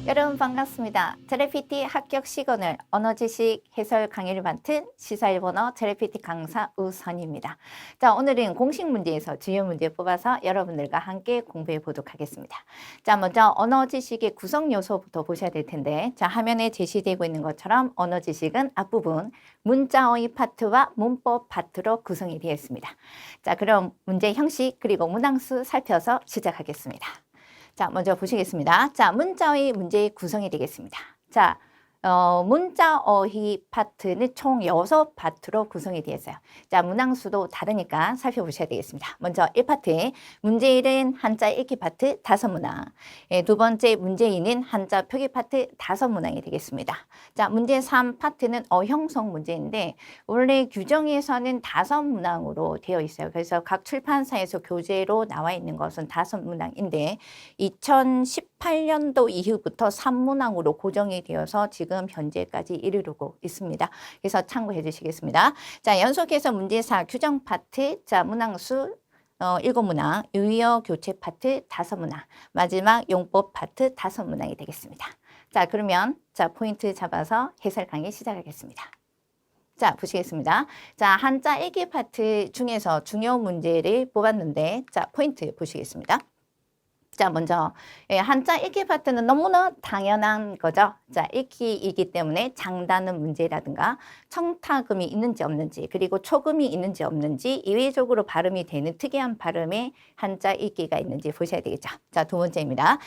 여러분 반갑습니다. 텔레피티 합격 시간을 언어 지식 해설 강의를 맡은 시사일본어 텔레피티 강사 우선입니다. 자, 오늘은 공식 문제에서 주요 문제 뽑아서 여러분들과 함께 공부해 보도록 하겠습니다. 자, 먼저 언어 지식의 구성 요소부터 보셔야 될 텐데, 자, 화면에 제시되고 있는 것처럼 언어 지식은 앞부분 문자어의 파트와 문법 파트로 구성이 되어 있습니다. 자, 그럼 문제 형식 그리고 문항수 살펴서 시작하겠습니다. 자, 먼저 보시겠습니다. 자, 문자어의 문제의 구성이 되겠습니다. 자, 문자어의 파트는 총 6파트로 구성이 되어 있어요. 자, 문항수도 다르니까 살펴보셔야 되겠습니다. 먼저 1파트, 문제 1은 한자 읽기 파트 5문항. 두 번째 문제 2는 한자 표기 파트 5문항이 되겠습니다. 자, 문제 3파트는 어형성 문제인데 원래 규정에서는 5문항으로 되어 있어요. 그래서 각 출판사에서 교재로 나와 있는 것은 5문항인데 2018년도 이후부터 3문항으로 고정이 되어서 지금 현재까지 이르르고 있습니다. 그래서 참고해 주시겠습니다. 자, 연속해서 문제 4 규정 파트, 자, 문항수 7문항, 유의어 교체 파트 5문항, 마지막 용법 파트 5문항이 되겠습니다. 자, 그러면 자, 포인트 잡아서 해설 강의 시작하겠습니다. 자, 보시겠습니다. 자, 한자 읽기 파트 중에서 중요 문제를 뽑았는데, 자, 포인트 보시겠습니다. 자, 먼저 한자 읽기 파트는 너무나 당연한 거죠. 자, 읽기이기 때문에 장단음 문제라든가 청타금이 있는지 없는지, 그리고 초금이 있는지 없는지, 이외적으로 발음이 되는 특이한 발음의 한자 읽기가 있는지 보셔야 되겠죠. 자, 두 번째입니다.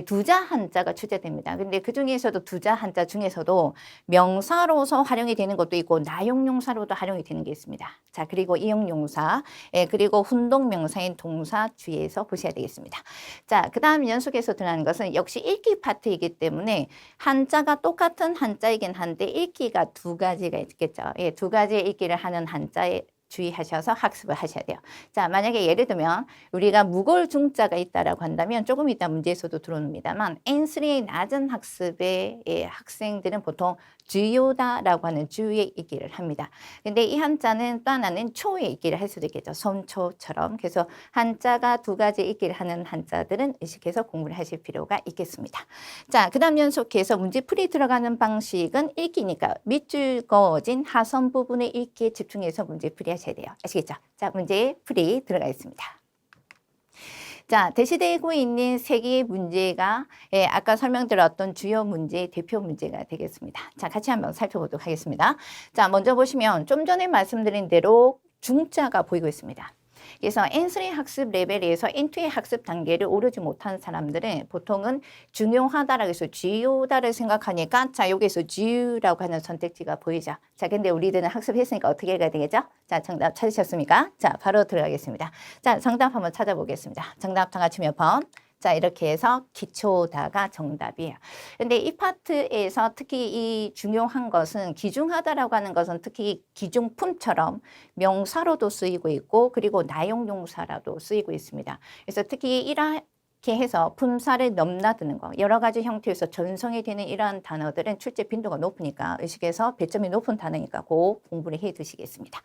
두자 한자가 출제됩니다. 근데 그 중에서도 두자 한자 중에서도 명사로서 활용이 되는 것도 있고 나용용사로도 활용이 되는 게 있습니다. 자, 그리고 이용용사, 그리고 훈동명사인 동사 주의해서 보셔야 되겠습니다. 자, 그 다음 연속해서 들어가는 것은 역시 읽기 파트이기 때문에 한자가 똑같은 한자이긴 한데 읽기가 두 가지가 있겠죠. 예, 두 가지의 읽기를 하는 한자에 주의하셔서 학습을 하셔야 돼요. 자, 만약에 예를 들면 우리가 무골 중자가 있다라고 한다면 조금 이따 문제에서도 들어옵니다만 N3의 낮은 학습의 학생들은 보통 주요다라고 하는 주의 읽기를 합니다. 근데 이 한자는 또 하나는 초의 읽기를 할 수도 있겠죠. 손초처럼. 그래서 한자가 두 가지 읽기를 하는 한자들은 의식해서 공부를 하실 필요가 있겠습니다. 자, 그 다음 연속해서 문제풀이 들어가는 방식은 읽기니까 밑줄 그어진 하선 부분의 읽기에 집중해서 문제풀이 하셔야 돼요. 아시겠죠? 자, 문제풀이 들어가 있습니다. 자, 대시되고 있는 세 개의 문제가 아까 설명드렸던 주요 문제, 대표 문제가 되겠습니다. 자, 같이 한번 살펴보도록 하겠습니다. 자, 먼저 보시면 좀 전에 말씀드린 대로 중자가 보이고 있습니다. 그래서 N3 학습 레벨에서 N2의 학습 단계를 오르지 못한 사람들은 보통은 중요하다라고 해서 주요다를 생각하니까 자, 여기서 주라고 하는 선택지가 보이죠. 자, 근데 우리들은 학습했으니까 어떻게 해야 되겠죠? 자, 정답 찾으셨습니까? 자, 바로 들어가겠습니다. 자, 정답 한번 찾아보겠습니다. 정답 다 같이 몇 번? 자, 이렇게 해서 기초다가 정답이에요. 근데 이 파트에서 특히 이 중요한 것은 기중하다라고 하는 것은 특히 기중품처럼 명사로도 쓰이고 있고 그리고 나용용사라도 쓰이고 있습니다. 그래서 특히 이렇게 해서 품사를 넘나드는 거, 여러 가지 형태에서 전성이 되는 이러한 단어들은 출제 빈도가 높으니까 의식해서 배점이 높은 단어니까 꼭 공부를 해 두시겠습니다.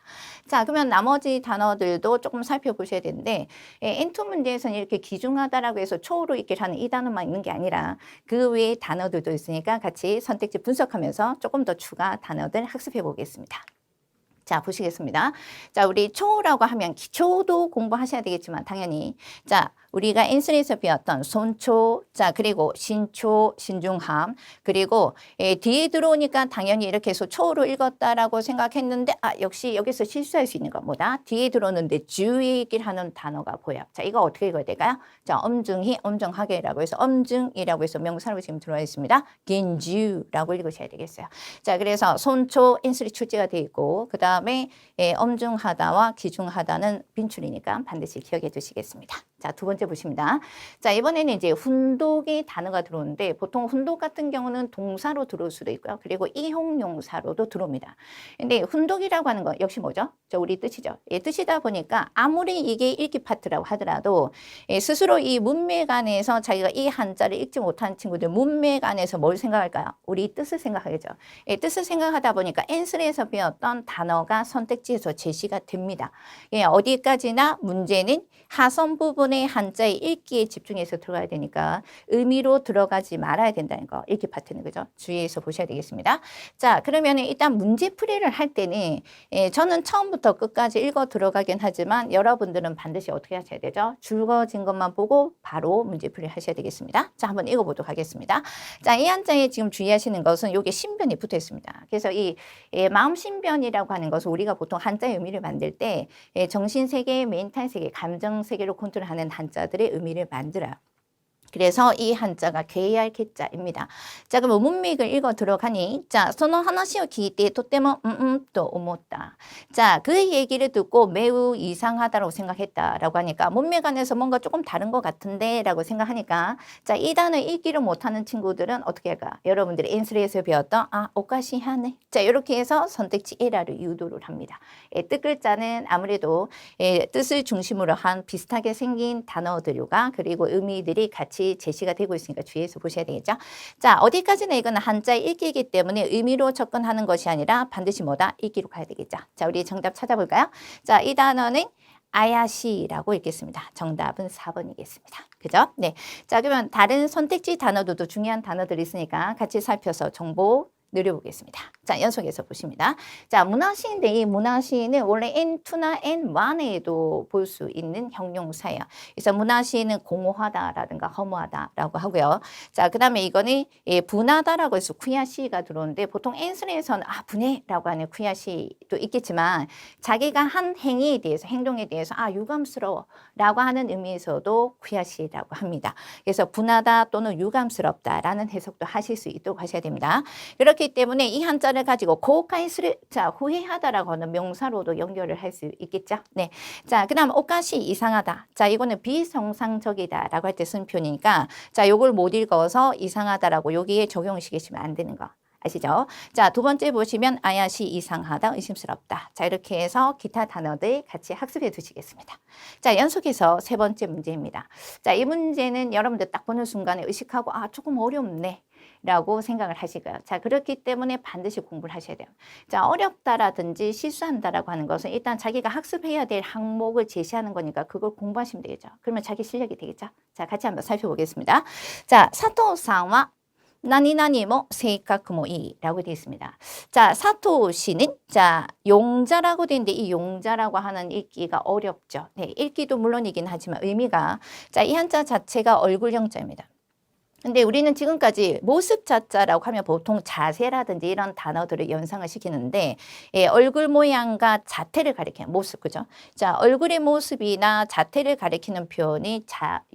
자, 그러면 나머지 단어들도 조금 살펴보셔야 되는데 N2 문제에서는 이렇게 기중하다라고 해서 초로 읽기를 하는 이 단어만 있는 게 아니라 그 외의 단어들도 있으니까 같이 선택지 분석하면서 조금 더 추가 단어들 학습해 보겠습니다. 자, 보시겠습니다. 자, 우리 초라고 하면 기초도 공부하셔야 되겠지만 당연히 자, 우리가 N3에서 배웠던 손초, 자, 그리고 신초, 신중함, 그리고 뒤에 들어오니까 당연히 이렇게 해서 초로 읽었다라고 생각했는데 역시 여기서 실수할 수 있는 건 뭐다? 뒤에 들어오는데 주의를 하는 단어가 보여요. 자, 이거 어떻게 읽어야 될까요? 자, 엄중히, 엄정하게라고 해서 엄중이라고 해서 명사로 지금 들어와 있습니다. 긴주라고 읽으셔야 되겠어요. 자, 그래서 손초, N3 출제가 되어 있고 그 다음에 엄중하다와 기중하다는 빈출이니까 반드시 기억해 주시겠습니다. 자, 두 번째 보십니다. 자, 이번에는 이제 훈독의 단어가 들어오는데 보통 훈독 같은 경우는 동사로 들어올 수도 있고요. 그리고 이용용사로도 들어옵니다. 근데 훈독이라고 하는 건 역시 뭐죠? 저 우리 뜻이죠. 뜻이다 보니까 아무리 이게 읽기 파트라고 하더라도 스스로 이 문맥 안에서 자기가 이 한자를 읽지 못한 친구들 문맥 안에서 뭘 생각할까요? 우리 뜻을 생각하겠죠. 뜻을 생각하다 보니까 N3에서 배웠던 단어가 선택지에서 제시가 됩니다. 어디까지나 문제는 하선 부분에 때문에 한자의 읽기에 집중해서 들어가야 되니까 의미로 들어가지 말아야 된다는 거. 읽기 파트는 그죠? 주의해서 보셔야 되겠습니다. 자, 그러면 일단 문제풀이를 할 때는 저는 처음부터 끝까지 읽어 들어가긴 하지만 여러분들은 반드시 어떻게 하셔야 되죠? 줄거진 것만 보고 바로 문제풀이 하셔야 되겠습니다. 자, 한번 읽어보도록 하겠습니다. 자, 이 한자에 지금 주의하시는 것은 요게 신변이 붙어 있습니다. 그래서 이 마음신변이라고 하는 것은 우리가 보통 한자의 의미를 만들 때 정신세계, 멘탈세계, 감정세계로 컨트롤하는 한자들의 의미를 만들어요. 그래서 이 한자가 괴할 개자입니다. 자, 그럼 문맥을 읽어 들어가니, 자, その話を聞いてとてもと思った. 자, 그 얘기를 듣고 매우 이상하다고 생각했다라고 하니까 문맥 안에서 뭔가 조금 다른 것 같은데라고 생각하니까, 자, 이 단어 읽기를 못하는 친구들은 어떻게 할까? 여러분들이 엔스리에서 배웠던 오까시하네. 자, 이렇게 해서 선택지 1라를 유도를 합니다. 뜻글자는 아무래도 뜻을 중심으로 한 비슷하게 생긴 단어들과 그리고 의미들이 같이 제시가 되고 있으니까 주의해서 보셔야 되겠죠. 자, 어디까지나 이건 한자 읽기이기 때문에 의미로 접근하는 것이 아니라 반드시 뭐다? 읽기로 가야 되겠죠. 자, 우리 정답 찾아볼까요? 자, 이 단어는 아야시라고 읽겠습니다. 정답은 4번이겠습니다. 그죠? 네. 자, 그러면 다른 선택지 단어들도 중요한 단어들이 있으니까 같이 살펴서 정보 늘려보겠습니다. 자, 연속해서 보십니다. 자, 문화시인데 이 문화시는 원래 N2나 N1에도 볼 수 있는 형용사예요. 그래서 문화시는 공허하다라든가 허무하다라고 하고요. 자, 그 다음에 이거는 분하다라고 해서 쿠야시가 들어오는데 보통 N3에서는 분해라고 하는 쿠야시도 있겠지만 자기가 한 행위에 대해서 행동에 대해서 유감스러워라고 하는 의미에서도 쿠야시라고 합니다. 그래서 분하다 또는 유감스럽다라는 해석도 하실 수 있도록 하셔야 됩니다. 그렇기 때문에 이 한자를 가지고 고카이스를 자 후회하다라고 하는 명사로도 연결을 할 수 있겠죠. 네, 자 그다음 오까시 이상하다. 자 이거는 비정상적이다라고 할 때 쓴 표현이니까 자 요걸 못 읽어서 이상하다라고 여기에 적용시키시면 안 되는 거. 아시죠? 자, 두 번째 보시면 아야시 이상하다, 의심스럽다. 자, 이렇게 해서 기타 단어들 같이 학습해 두시겠습니다. 자, 연속해서 세 번째 문제입니다. 자, 이 문제는 여러분들 딱 보는 순간에 의식하고 조금 어렵네. 라고 생각을 하실 거예요. 자, 그렇기 때문에 반드시 공부를 하셔야 돼요. 자, 어렵다라든지 실수한다라고 하는 것은 일단 자기가 학습해야 될 항목을 제시하는 거니까 그걸 공부하시면 되겠죠. 그러면 자기 실력이 되겠죠. 자, 같이 한번 살펴보겠습니다. 자, 사토さんは何々も性格もいい라고 되어 있습니다. 자, 사토 씨는 자, 용자라고 되어 있는데 이 용자라고 하는 읽기가 어렵죠. 네, 읽기도 물론이긴 하지만 의미가 자, 이 한자 자체가 얼굴 형자입니다. 근데 우리는 지금까지 모습 자자라고 하면 보통 자세라든지 이런 단어들을 연상을 시키는데 얼굴 모양과 자태를 가리키는 모습, 그죠? 자, 얼굴의 모습이나 자태를 가리키는 표현이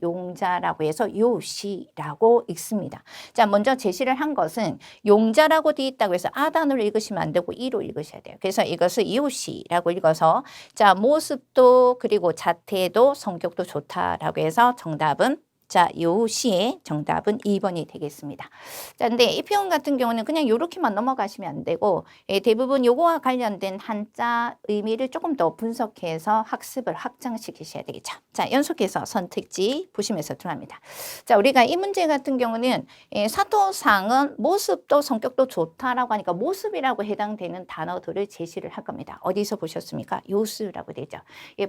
용자라고 해서 요시라고 읽습니다. 자, 먼저 제시를 한 것은 용자라고 되어 있다고 해서 단어를 읽으시면 안 되고 이로 읽으셔야 돼요. 그래서 이것을 요시라고 읽어서 자, 모습도 그리고 자태도 성격도 좋다라고 해서 정답은 자, 요 시의 정답은 2번이 되겠습니다. 자, 근데 이 표현 같은 경우는 그냥 요렇게만 넘어가시면 안 되고 대부분 요거와 관련된 한자 의미를 조금 더 분석해서 학습을 확장시키셔야 되겠죠. 자, 연속해서 선택지 보시면서 들어갑니다. 자, 우리가 이 문제 같은 경우는 사토상은 모습도 성격도 좋다라고 하니까 모습이라고 해당되는 단어들을 제시를 할 겁니다. 어디서 보셨습니까? 요스라고 되죠.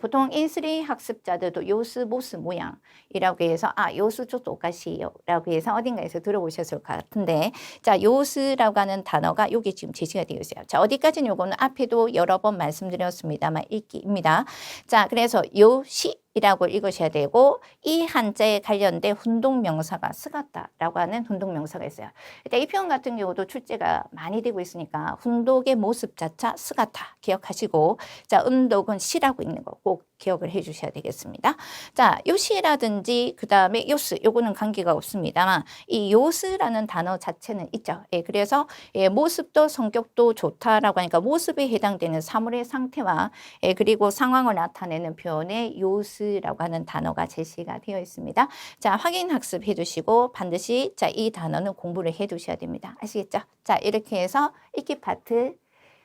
보통 인스리 학습자들도 요스, 모습, 모양이라고 해서 요스 좀 오까시요 라고 해서 어딘가에서 들어보셨을 것 같은데 자, 요스라고 하는 단어가 여기 지금 제시가 되어 있어요. 자, 어디까지는 요거는 앞에도 여러 번 말씀드렸습니다만 읽기입니다. 자, 그래서 요시 이라고 읽으셔야 되고 이 한자에 관련된 훈독명사가 스가타라고 하는 훈독명사가 있어요. 일단 이 표현 같은 경우도 출제가 많이 되고 있으니까 훈독의 모습 자차 스가타 기억하시고 자, 음독은 시라고 읽는 거 꼭 기억을 해 주셔야 되겠습니다. 자, 요시라든지 그 다음에 요스 요거는 관계가 없습니다만 이 요스라는 단어 자체는 있죠. 그래서 모습도 성격도 좋다라고 하니까 모습에 해당되는 사물의 상태와 그리고 상황을 나타내는 표현에 요스라고 하는 단어가 제시가 되어 있습니다. 자, 확인 학습해 두시고 반드시 자, 이 단어는 공부를 해 두셔야 됩니다. 아시겠죠? 자, 이렇게 해서 읽기 파트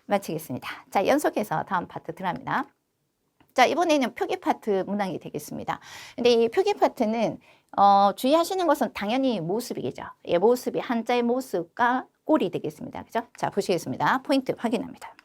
마치겠습니다. 자, 연속해서 다음 파트 들어갑니다. 자, 이번에는 표기 파트 문항이 되겠습니다. 근데 이 표기 파트는 주의하시는 것은 당연히 모습이겠죠. 모습이 한자의 모습과 꼴이 되겠습니다. 그죠? 자, 보시겠습니다. 포인트 확인합니다.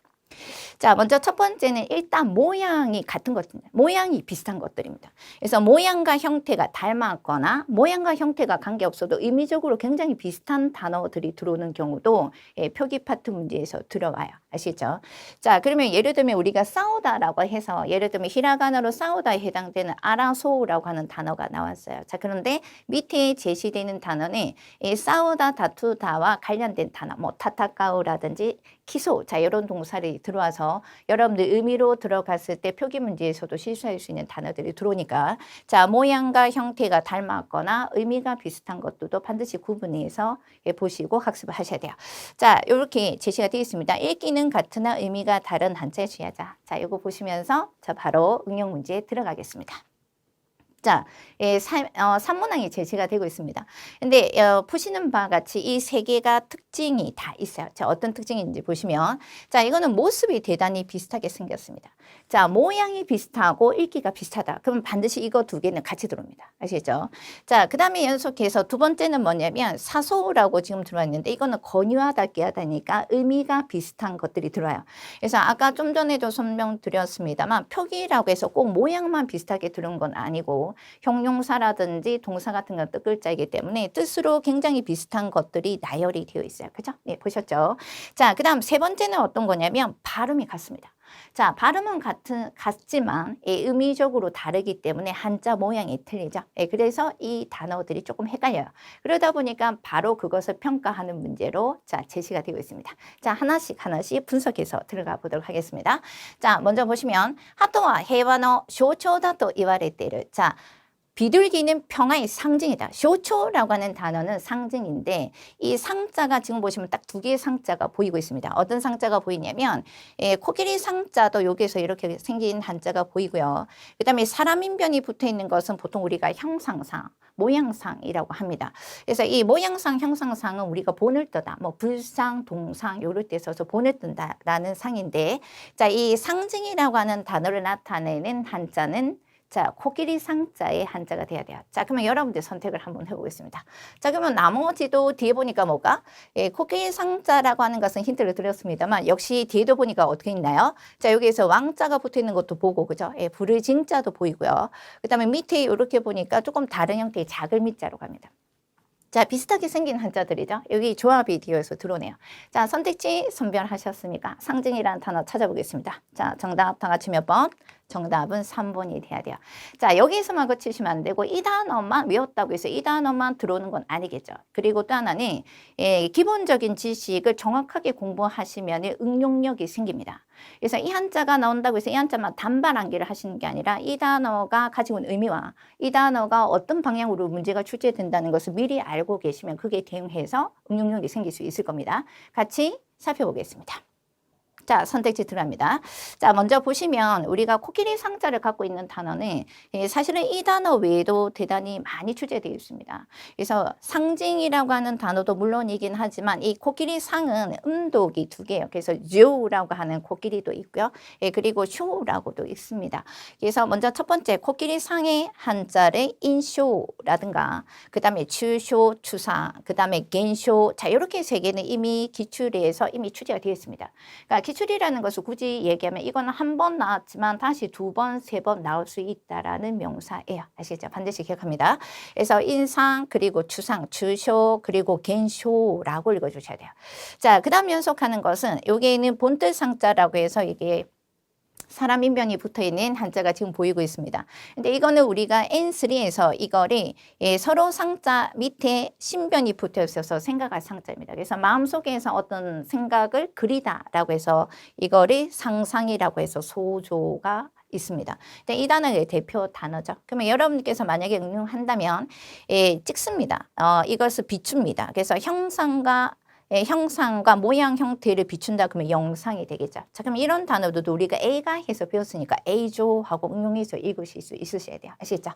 자, 먼저 첫 번째는 일단 모양이 같은 것입니다. 모양이 비슷한 것들입니다. 그래서 모양과 형태가 닮았거나 모양과 형태가 관계없어도 의미적으로 굉장히 비슷한 단어들이 들어오는 경우도 표기 파트 문제에서 들어와요. 아시죠? 자, 그러면 예를 들면 우리가 싸우다라고 해서 예를 들면 히라가나로 싸우다에 해당되는 아라소우라고 하는 단어가 나왔어요. 자, 그런데 밑에 제시되는 단어는 이 싸우다, 다투다와 관련된 단어, 뭐 타타카우라든지 키소, 자, 이런 동사들이 들어와서 여러분들 의미로 들어갔을 때 표기 문제에서도 실수할 수 있는 단어들이 들어오니까 자, 모양과 형태가 닮았거나 의미가 비슷한 것들도 반드시 구분해서 보시고 학습을 하셔야 돼요. 자, 이렇게 제시가 되어 있습니다. 읽기는 같으나 의미가 다른 한자의 취하자. 자, 이거 보시면서 자, 바로 응용 문제에 들어가겠습니다. 자, 산문항이 제시가 되고 있습니다. 근데 보시는 바와 같이 이 세 개가 특징이 다 있어요. 자, 어떤 특징인지 보시면 자, 이거는 모습이 대단히 비슷하게 생겼습니다. 자, 모양이 비슷하고 읽기가 비슷하다. 그러면 반드시 이거 두 개는 같이 들어옵니다. 아시죠? 자, 그 다음에 연속해서 두 번째는 뭐냐면 사소라고 지금 들어왔는데 이거는 권유하다, 께하다니까 의미가 비슷한 것들이 들어와요. 그래서 아까 좀 전에도 설명드렸습니다만 표기라고 해서 꼭 모양만 비슷하게 들은 건 아니고 형용사라든지 동사 같은 건 뜻글자이기 때문에 뜻으로 굉장히 비슷한 것들이 나열이 되어 있어요. 그죠? 네, 보셨죠? 자, 그 다음 세 번째는 어떤 거냐면 발음이 같습니다. 자, 발음은 같지만 의미적으로 다르기 때문에 한자 모양이 틀리죠. 그래서 이 단어들이 조금 헷갈려요. 그러다 보니까 바로 그것을 평가하는 문제로 자, 제시가 되고 있습니다. 자, 하나씩 분석해서 들어가 보도록 하겠습니다. 자, 먼저 보시면 하토와 해와노 쇼초다と 言われている. 자, 비둘기는 평화의 상징이다. 쇼초라고 하는 단어는 상징인데 이 상자가 지금 보시면 딱 두 개의 상자가 보이고 있습니다. 어떤 상자가 보이냐면 코끼리 상자도 여기서 이렇게 생긴 한자가 보이고요. 그 다음에 사람 인변이 붙어 있는 것은 보통 우리가 형상상, 모양상이라고 합니다. 그래서 이 모양상, 형상상은 우리가 본을 뜨다, 뭐 불상, 동상 요럴 때 써서 본을 뜬다라는 상인데 자, 이 상징이라고 하는 단어를 나타내는 한자는 자, 코끼리 상자의 한자가 돼야 돼요. 자, 그러면 여러분들 선택을 한번 해보겠습니다. 자, 그러면 나머지도 뒤에 보니까 뭐가? 코끼리 상자라고 하는 것은 힌트를 드렸습니다만 역시 뒤에도 보니까 어떻게 있나요? 자, 여기에서 왕자가 붙어 있는 것도 보고, 그죠? 부르징자도 보이고요. 그 다음에 밑에 이렇게 보니까 조금 다른 형태의 작을 밑자로 갑니다. 자, 비슷하게 생긴 한자들이죠. 여기 조합이 되어서 들어오네요. 자, 선택지 선별하셨습니까? 상징이라는 단어 찾아보겠습니다. 자, 정답 다 같이 몇 번? 정답은 3번이 돼야 돼요. 자, 여기에서만 그치시면 안 되고 이 단어만 외웠다고 해서 이 단어만 들어오는 건 아니겠죠. 그리고 또 하나는 기본적인 지식을 정확하게 공부하시면 응용력이 생깁니다. 그래서 이 한자가 나온다고 해서 이 한자만 단발 암기를 하시는 게 아니라 이 단어가 가지고 있는 의미와 이 단어가 어떤 방향으로 문제가 출제된다는 것을 미리 알고 계시면 그게 대응해서 응용력이 생길 수 있을 겁니다. 같이 살펴보겠습니다. 자, 선택지 들어갑니다. 자, 먼저 보시면 우리가 코끼리 상자를 갖고 있는 단어는 사실은 이 단어 외에도 대단히 많이 출제되어 있습니다. 그래서 상징이라고 하는 단어도 물론이긴 하지만 이 코끼리 상은 음독이 두 개예요. 그래서 즈오라고 하는 코끼리도 있고요. 그리고 쇼라고도 있습니다. 그래서 먼저 첫 번째 코끼리 상의 한자를 인쇼라든가 그 다음에 추쇼, 추상, 그 다음에 겐쇼 자, 이렇게 세 개는 이미 기출에서 이미 출제가 되어 있습니다. 그러니까 기출이라는 것을 굳이 얘기하면 이거는 한 번 나왔지만 다시 두 번, 세 번 나올 수 있다라는 명사예요. 아시겠죠? 반드시 기억합니다. 그래서 인상, 그리고 추상, 추쇼, 그리고 겐쇼라고 읽어주셔야 돼요. 자, 그 다음 연속하는 것은 여기에 있는 본뜻 상자라고 해서 이게 사람 인변이 붙어 있는 한자가 지금 보이고 있습니다. 근데 이거는 우리가 N3에서 이거를 서로 상자 밑에 신변이 붙어 있어서 생각할 상자입니다. 그래서 마음속에서 어떤 생각을 그리다라고 해서 이거를 상상이라고 해서 소조가 있습니다. 근데 이 단어의 대표 단어죠. 그러면 여러분께서 만약에 응용한다면 찍습니다. 이것을 비춥니다. 그래서 형상과 모양 형태를 비춘다 그러면 영상이 되겠죠. 자, 그럼 이런 단어도 우리가 A가 해서 배웠으니까 A조하고 응용해서 읽으실 수 있으셔야 돼요. 아시겠죠?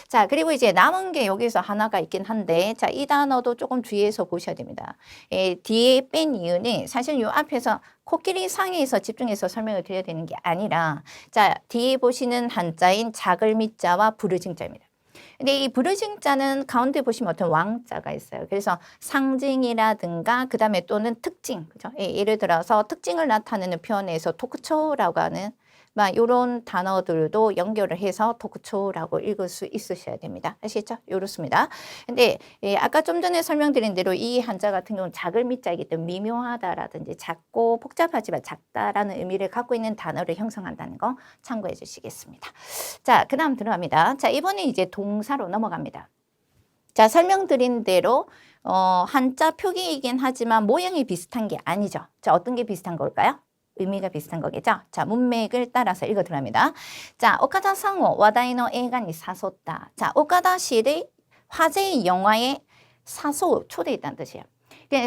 자, 그리고 이제 남은 게 여기서 하나가 있긴 한데, 자, 이 단어도 조금 주의해서 보셔야 됩니다. 뒤에 뺀 이유는 사실 요 앞에서 코끼리 상에서 집중해서 설명을 드려야 되는 게 아니라, 자, 뒤에 보시는 한자인 작을 밑자와 부르징자입니다. 근데 이 부르증자는 가운데 보시면 어떤 왕자가 있어요. 그래서 상징이라든가 그 다음에 또는 특징, 그죠? 예, 예를 들어서 특징을 나타내는 표현에서 토크초라고 하는 막 이런 단어들도 연결을 해서 토크초라고 읽을 수 있으셔야 됩니다. 아시겠죠? 이렇습니다. 근데 예, 아까 좀 전에 설명드린 대로 이 한자 같은 경우는 작을 미자이기 때문에 미묘하다라든지 작고 복잡하지만 작다라는 의미를 갖고 있는 단어를 형성한다는 거 참고해 주시겠습니다. 자, 그 다음 들어갑니다. 자, 이번에 이제 동사로 넘어갑니다. 자, 설명드린 대로 한자 표기이긴 하지만 모양이 비슷한 게 아니죠. 자, 어떤 게 비슷한 걸까요? 의미가 비슷한 거겠죠. 자, 문맥을 따라서 읽어 들어갑니다. 자, 오카다 상호 와다이노 에가니 사소다. 자, 오카다 시의 화제의 영화에 사소 초대했다는 뜻이에요.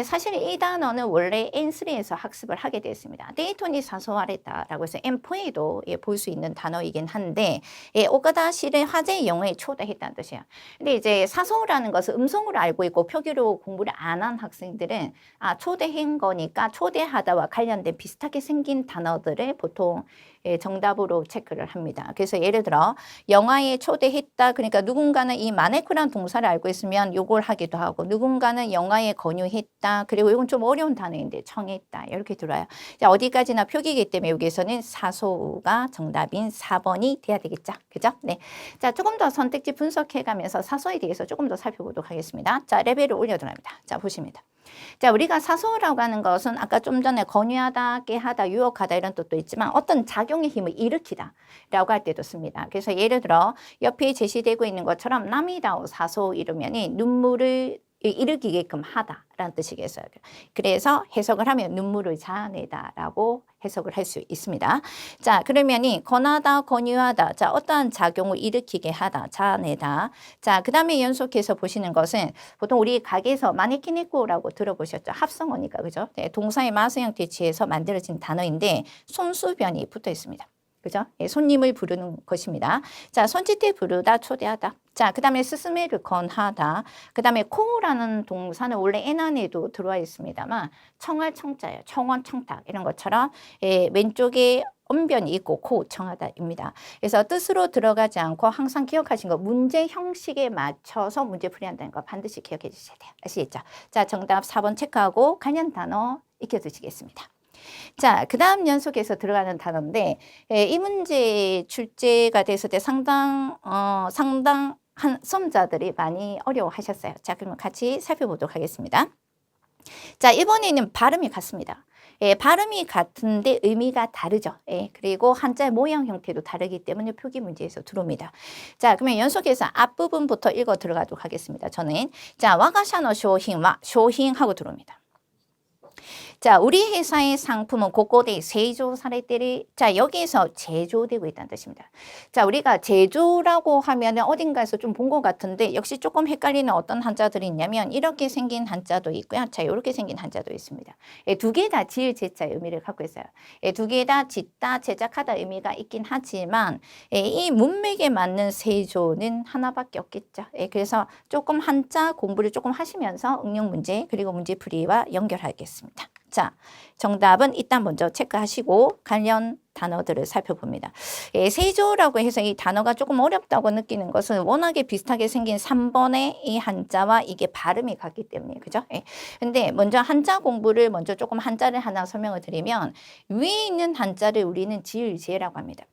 사실 이 단어는 원래 N3에서 학습을 하게 되었습니다. 데이톤이 사소하랬다라고 해서 M4에도 예, 볼 수 있는 단어이긴 한데 예, 오카다 시의 화제의 영화에 초대했다는 뜻이에요. 근데 이제 사소라는 것을 음성으로 알고 있고 표기로 공부를 안 한 학생들은 초대한 거니까 초대하다와 관련된 비슷하게 생긴 단어들을 보통 예, 정답으로 체크를 합니다. 그래서 예를 들어 영화에 초대했다. 그러니까 누군가는 이 마네쿠라는 동사를 알고 있으면 요걸 하기도 하고 누군가는 영화에 권유했다. 그리고 이건 좀 어려운 단어인데 청했다. 이렇게 들어요. 자, 어디까지나 표기이기 때문에 여기서는 사소가 정답인 4번이 돼야 되겠죠. 그죠? 네. 자, 조금 더 선택지 분석해가면서 사소에 대해서 조금 더 살펴보도록 하겠습니다. 자, 레벨을 올려드립니다. 자, 보십니다. 자, 우리가 사소라고 하는 것은 아까 좀 전에 권유하다, 깨하다, 유혹하다 이런 뜻도 있지만 어떤 작용의 힘을 일으키다 라고 할 때도 씁니다. 그래서 예를 들어 옆에 제시되고 있는 것처럼 나미다오 사소 이러면이 눈물을 일으키게끔 하다라는 뜻이겠어요. 그래서 해석을 하면 눈물을 자아내다라고 해석을 할 수 있습니다. 자, 그러면이 권하다, 권유하다. 자, 어떠한 작용을 일으키게 하다, 자아내다. 자, 그 다음에 연속해서 보시는 것은 보통 우리 가게에서 마네키네코라고 들어보셨죠? 합성어니까, 그죠? 네, 동사의 마스 형태 취해서 만들어진 단어인데 손수변이 붙어 있습니다. 그죠? 예, 손님을 부르는 것입니다. 자, 손짓대 부르다, 초대하다. 자, 그 다음에 스스메를 건하다. 그 다음에 코라는 동사는 원래 N 안에도 들어와 있습니다만 청할 청자예요. 청원, 청탁 이런 것처럼 예, 왼쪽에 언변이 있고 코, 청하다입니다. 그래서 뜻으로 들어가지 않고 항상 기억하신 거 문제 형식에 맞춰서 문제 풀이한다는 거 반드시 기억해 주셔야 돼요. 아시겠죠? 자, 정답 4번 체크하고 관련 단어 익혀두시겠습니다. 자, 그 다음 연속해서 들어가는 단어인데 이 문제 출제가 됐을 때 상당한 수험자들이 많이 어려워하셨어요. 자, 그러면 같이 살펴보도록 하겠습니다. 자, 이번에는 발음이 같습니다. 예, 발음이 같은데 의미가 다르죠. 예, 그리고 한자 모양 형태도 다르기 때문에 표기 문제에서 들어옵니다. 자, 그러면 연속해서 앞부분부터 읽어 들어가도록 하겠습니다. 저는 자, 와가샤노 쇼힌와 쇼힌 하고 들어옵니다. 자, 우리 회사의 상품은 곳곳에 세조 사례들이 자, 여기에서 제조되고 있다는 뜻입니다. 자, 우리가 제조라고 하면 어딘가에서 좀 본 것 같은데 역시 조금 헷갈리는 어떤 한자들이 있냐면 이렇게 생긴 한자도 있고요. 자, 이렇게 생긴 한자도 있습니다. 예, 두 개 다 지을 제자의 의미를 갖고 있어요. 예, 두 개 다 짓다, 제작하다 의미가 있긴 하지만 예, 이 문맥에 맞는 세조는 하나밖에 없겠죠. 예, 그래서 조금 한자 공부를 조금 하시면서 응용 문제 그리고 문제풀이와 연결하겠습니다. 자, 정답은 일단 먼저 체크하시고 관련 단어들을 살펴봅니다. 예, 세조라고 해서 이 단어가 조금 어렵다고 느끼는 것은 워낙에 비슷하게 생긴 3번의 이 한자와 이게 발음이 같기 때문에 그죠? 예. 근데 먼저 한자 공부를 먼저 조금 한자를 하나 설명을 드리면 위에 있는 한자를 우리는 지을제라고 합니다.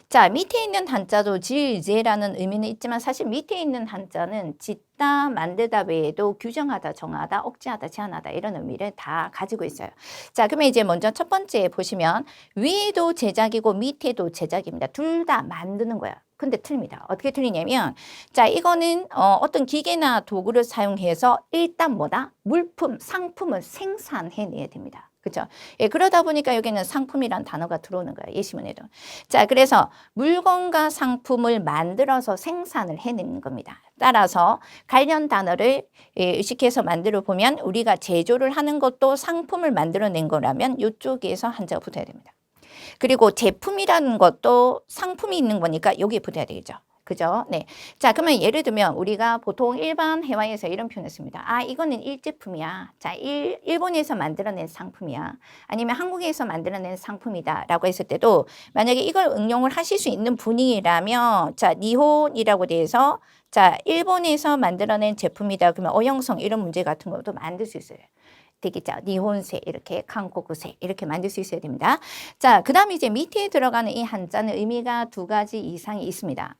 자, 밑에 있는 한자도 지을제라는 의미는 있지만 사실 밑에 있는 한자는 짓다, 만들다 외에도 규정하다, 정하다, 억제하다, 제한하다 이런 의미를 다 가지고 있어요. 자, 그러면 이제 먼저 첫 번째 보시면 위에도 제작이고 밑에도 제작입니다. 둘 다 만드는 거야. 근데 틀립니다. 어떻게 틀리냐면 자, 이거는 어떤 기계나 도구를 사용해서 일단 뭐다? 물품, 상품을 생산해내야 됩니다. 그렇죠? 예, 그러다 보니까 여기는 상품이란 단어가 들어오는 거예요. 예시문에도. 자, 그래서 물건과 상품을 만들어서 생산을 해내는 겁니다. 따라서 관련 단어를 의식해서 만들어 보면 우리가 제조를 하는 것도 상품을 만들어낸 거라면 이쪽에서 한자가 붙어야 됩니다. 그리고 제품이라는 것도 상품이 있는 거니까 여기에 붙어야 되겠죠. 그죠? 네. 자, 그러면 예를 들면 우리가 보통 일반 회화에서 이런 표현을 씁니다. 아, 이거는 일제품이야. 자, 일본에서 만들어낸 상품이야. 아니면 한국에서 만들어낸 상품이다. 라고 했을 때도 만약에 이걸 응용을 하실 수 있는 분이라면 자, 니혼이라고 돼서 자, 일본에서 만들어낸 제품이다. 그러면 어형성 이런 문제 같은 것도 만들 수 있어요. 되겠죠. 니혼세 이렇게 한국세 이렇게 만들 수 있어야 됩니다. 자, 그 다음에 이제 밑에 들어가는 이 한자는 의미가 두 가지 이상이 있습니다.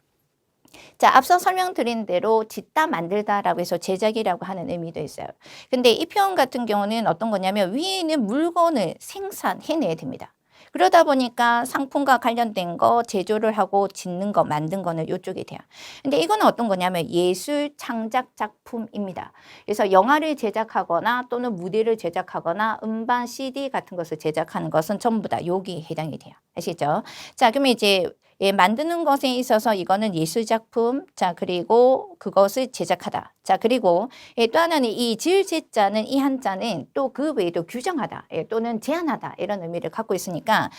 자, 앞서 설명드린 대로 짓다 만들다라고 해서 제작이라고 하는 의미도 있어요. 근데 이 표현 같은 경우는 어떤 거냐면 위에 있는 물건을 생산해내야 됩니다. 그러다 보니까 상품과 관련된 거 제조를 하고 짓는 거 만든 거는 이쪽에 돼요. 근데 이거는 어떤 거냐면 예술 창작 작품입니다. 그래서 영화를 제작하거나 또는 무대를 제작하거나 음반 CD 같은 것을 제작하는 것은 전부 다 여기에 해당이 돼요. 아시죠? 자, 그러면 이제 만드는 것에 있어서 이거는 예술작품, 자, 그리고 그것을 제작하다. 자, 그리고 또 하나는 이 지을제자는 이 한자는 또 그 외에도 규정하다 또는 제한하다 이런 의미를 갖고 있으니까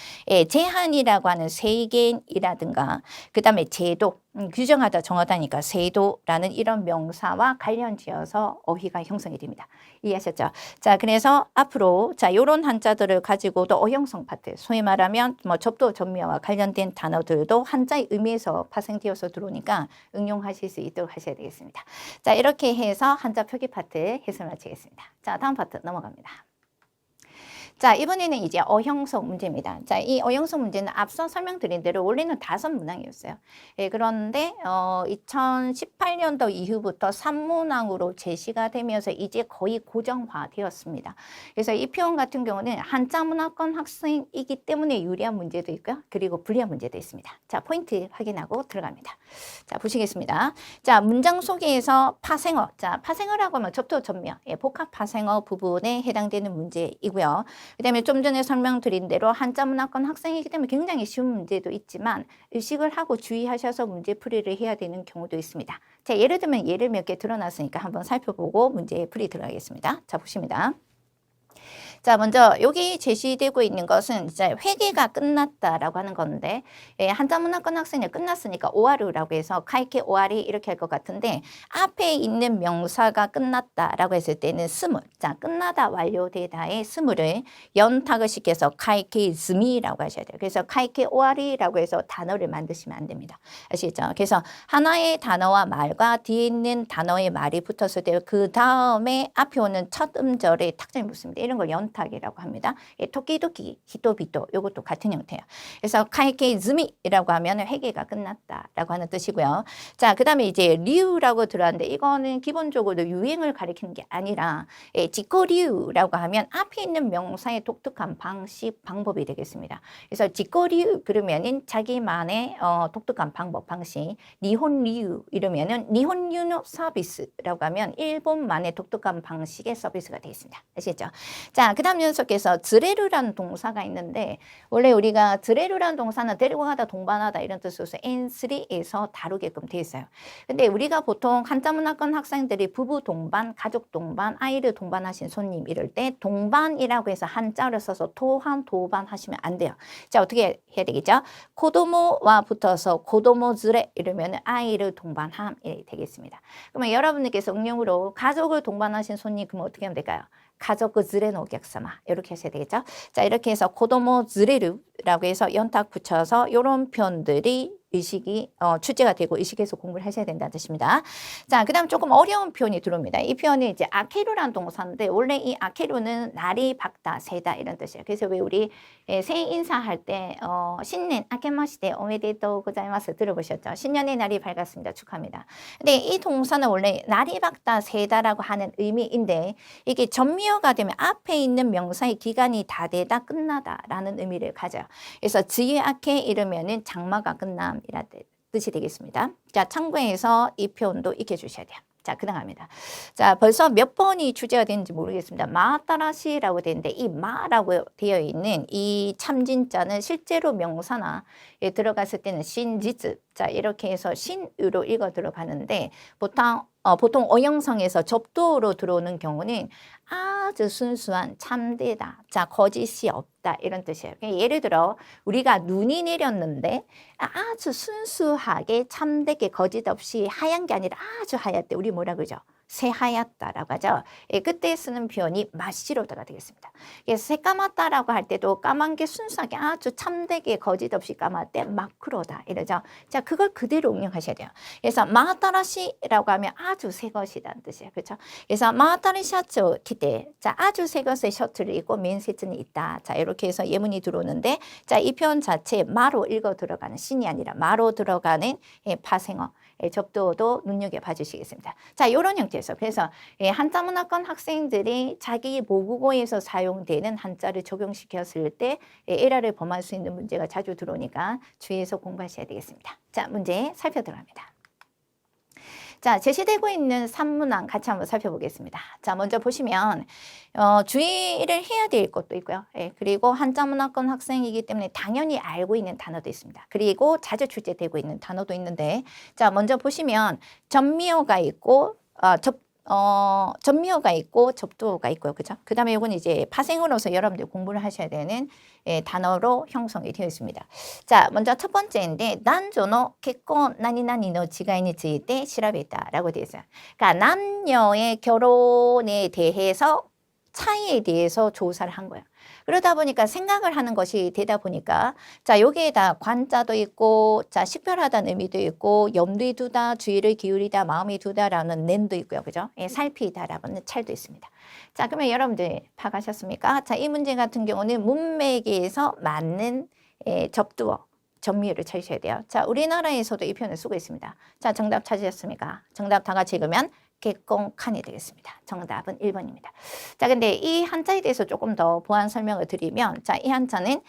제한이라고 하는 세계이라든가 그 다음에 제도, 규정하다, 정하다니까 세도라는 이런 명사와 관련지어서 어휘가 형성이 됩니다. 이해하셨죠? 자, 그래서 앞으로 자, 요런 한자들을 가지고도 어형성 파트, 소위 말하면 뭐 접도, 접미어와 관련된 단어들도 한자의 의미에서 파생되어서 들어오니까 응용하실 수 있도록 하셔야 되겠습니다. 자, 이렇게 해서 한자 표기 파트 해설 마치겠습니다. 자, 다음 파트 넘어갑니다. 자, 이번에는 이제 어형성 문제입니다. 자, 이 어형성 문제는 앞서 설명드린 대로 원래는 5문항이었어요. 그런데 2018년도 이후부터 3문항으로 제시가 되면서 이제 거의 고정화되었습니다. 그래서 이 표현 같은 경우는 한자 문화권 학생이기 때문에 유리한 문제도 있고요. 그리고 불리한 문제도 있습니다. 자, 포인트 확인하고 들어갑니다. 자, 보시겠습니다. 자, 문장 소개에서 파생어. 자, 파생어라고 하면 접두, 접미어, 복합 파생어 부분에 해당되는 문제이고요. 그 다음에 좀 전에 설명드린 대로 한자 문화권 학생이기 때문에 굉장히 쉬운 문제도 있지만 의식을 하고 주의하셔서 문제풀이를 해야 되는 경우도 있습니다. 자, 예를 들면 예를 몇 개 드러났으니까 한번 살펴보고 문제풀이 들어가겠습니다. 자, 보십니다. 자, 먼저 여기 제시되고 있는 것은 이제 회계가 끝났다라고 하는 건데 한자 문화권 학생이 끝났으니까 오하루라고 해서 카이케 오하리 이렇게 할 것 같은데 앞에 있는 명사가 끝났다라고 했을 때는 스물, 자, 끝나다 완료되다의 스물을 연탁을 시켜서 카이케 즈미라고 하셔야 돼요. 그래서 카이케 오하리라고 해서 단어를 만드시면 안 됩니다. 아시죠? 그래서 하나의 단어와 말과 뒤에 있는 단어의 말이 붙었을 때 그 다음에 앞에 오는 첫 음절에 탁점이 붙습니다. 이런 걸 연탁이라고 합니다. 토끼토끼, 히토비토 이것도 같은 형태예요. 그래서 카이케 즈미라고 하면 회계가 끝났다라고 하는 뜻이고요. 자, 그 다음에 이제 리우라고 들어왔는데 이거는 기본적으로 유행을 가리키는 게 아니라 지코리우라고 하면 앞에 있는 명사의 독특한 방식, 방법이 되겠습니다. 그래서 지코리우 그러면은 자기만의 독특한 방법, 방식. 니혼리우 이러면은 니혼유노 서비스라고 하면 일본만의 독특한 방식의 서비스가 되겠습니다. 아시겠죠? 자, 그 다음 연속해서 드레루라는 동사가 있는데 원래 우리가 드레루라는 동사는 데리고 가다, 동반하다 이런 뜻으로서 N3에서 다루게끔 되어 있어요. 근데 우리가 보통 한자 문화권 학생들이 부부 동반, 가족 동반, 아이를 동반하신 손님 이럴 때 동반이라고 해서 한자를 써서 토한, 도반 하시면 안 돼요. 자, 어떻게 해야 되겠죠? 코도모와 붙어서 코도모즈레 이러면 아이를 동반함 이 되겠습니다. 그러면 여러분들께서 응용으로 가족을 동반하신 손님 그러면 어떻게 하면 될까요? 가족ズレのお客様이렇게 하셔야 되겠죠. 자, 이렇게 해서 고도모ズレ루라고 해서 연탁 붙여서 이런 표현들이 의식이 출제가 되고 의식에서 공부를 하셔야 된다는 뜻입니다. 자, 그 다음 조금 어려운 표현이 들어옵니다. 이 표현이 이제 아케루라는 동사인데 원래 이 아케루는 날이 밝다, 새다 이런 뜻이에요. 그래서 왜 우리 새해 인사할 때 신년 아케마시테 오메데토 고자이마스 들어보셨죠? 신년의 날이 밝았습니다. 축하합니다. 근데 이 동사는 원래 날이 밝다, 새다라고 하는 의미인데 이게 전미어가 되면 앞에 있는 명사의 기간이 다 되다, 끝나다라는 의미를 가져요. 그래서 지유 아케 이러면은 장마가 끝남 이라는 뜻이 되겠습니다. 자, 참고해서 이 표현도 익혀주셔야 돼요. 자, 그 다음입니다. 자, 벌써 몇 번이 출제가 되는지 모르겠습니다. 마따라시라고 되는데 이 마라고 되어 있는 이 참진자는 실제로 명사나 들어갔을 때는 신지즈, 자, 이렇게 해서 신으로 읽어 들어가는데 보통 어형성에서 접두어로 들어오는 경우는 아주 순수한 참되다. 자, 거짓이 없다. 이런 뜻이에요. 예를 들어 우리가 눈이 내렸는데 아주 순수하게 참되게 거짓 없이 하얀 게 아니라 아주 하얗대. 우리 뭐라 그러죠? 새하얗다라고 하죠. 예, 그때 쓰는 표현이 마시로다가 되겠습니다. 그래서 새까맣다라고 할 때도 까만 게 순수하게 아주 참되게 거짓 없이 까맣 때 마크로다 이러죠. 자, 그걸 그대로 응용하셔야 돼요. 그래서 마타라시라고 하면 아주 새 것이라는 뜻이에요. 그렇죠? 그래서 마타리 셔츠 기대. 자, 아주 새 것의 셔츠를 입고 맨시즌이 있다. 자, 이렇게 해서 예문이 들어오는데, 자, 이 표현 자체 마로 읽어 들어가는 신이 아니라 마로 들어가는 파생어. 접두어도 눈여겨봐 주시겠습니다. 자, 이런 형태에서 그래서 한자문화권 학생들이 자기 모국어에서 사용되는 한자를 적용시켰을 때 에러를 범할 수 있는 문제가 자주 들어오니까 주의해서 공부하셔야 되겠습니다. 자, 문제 살펴들어갑니다. 자, 제시되고 있는 산문항 같이 한번 살펴보겠습니다. 자, 먼저 보시면 주의를 해야 될 것도 있고요. 예, 그리고 한자문화권 학생이기 때문에 당연히 알고 있는 단어도 있습니다. 그리고 자주 출제되고 있는 단어도 있는데, 자, 먼저 보시면 전미어가 있고 전미어가 있고 접두어가 있고요. 그죠? 그 다음에 이건 이제 파생으로서 여러분들 공부를 하셔야 되는 단어로 형성이 되어 있습니다. 자, 먼저 첫 번째인데, 난조노 개코 나니나니노 지가이니 즈이테 시라베다라고 되어 있어요. 그러니까 남녀의 결혼에 대해서 차이에 대해서 조사를 한 거예요. 그러다 보니까 생각을 하는 것이 되다 보니까, 자, 여기에다 관자도 있고, 자, 식별하다는 의미도 있고, 염두에 두다, 주의를 기울이다, 마음에 두다라는 낸도 있고요. 그죠? 예, 살피다라는 찰도 있습니다. 자, 그러면 여러분들 파악하셨습니까? 자, 이 문제 같은 경우는 문맥에서 맞는 접두어, 전미어를 찾으셔야 돼요. 자, 우리나라에서도 이 표현을 쓰고 있습니다. 자, 정답 찾으셨습니까? 정답 다 같이 읽으면 개꽁칸이 되겠습니다. 정답은 1번입니다. 자, 근데 이 한자에 대해서 조금 더 보완 설명을 드리면, 자, 이 한자는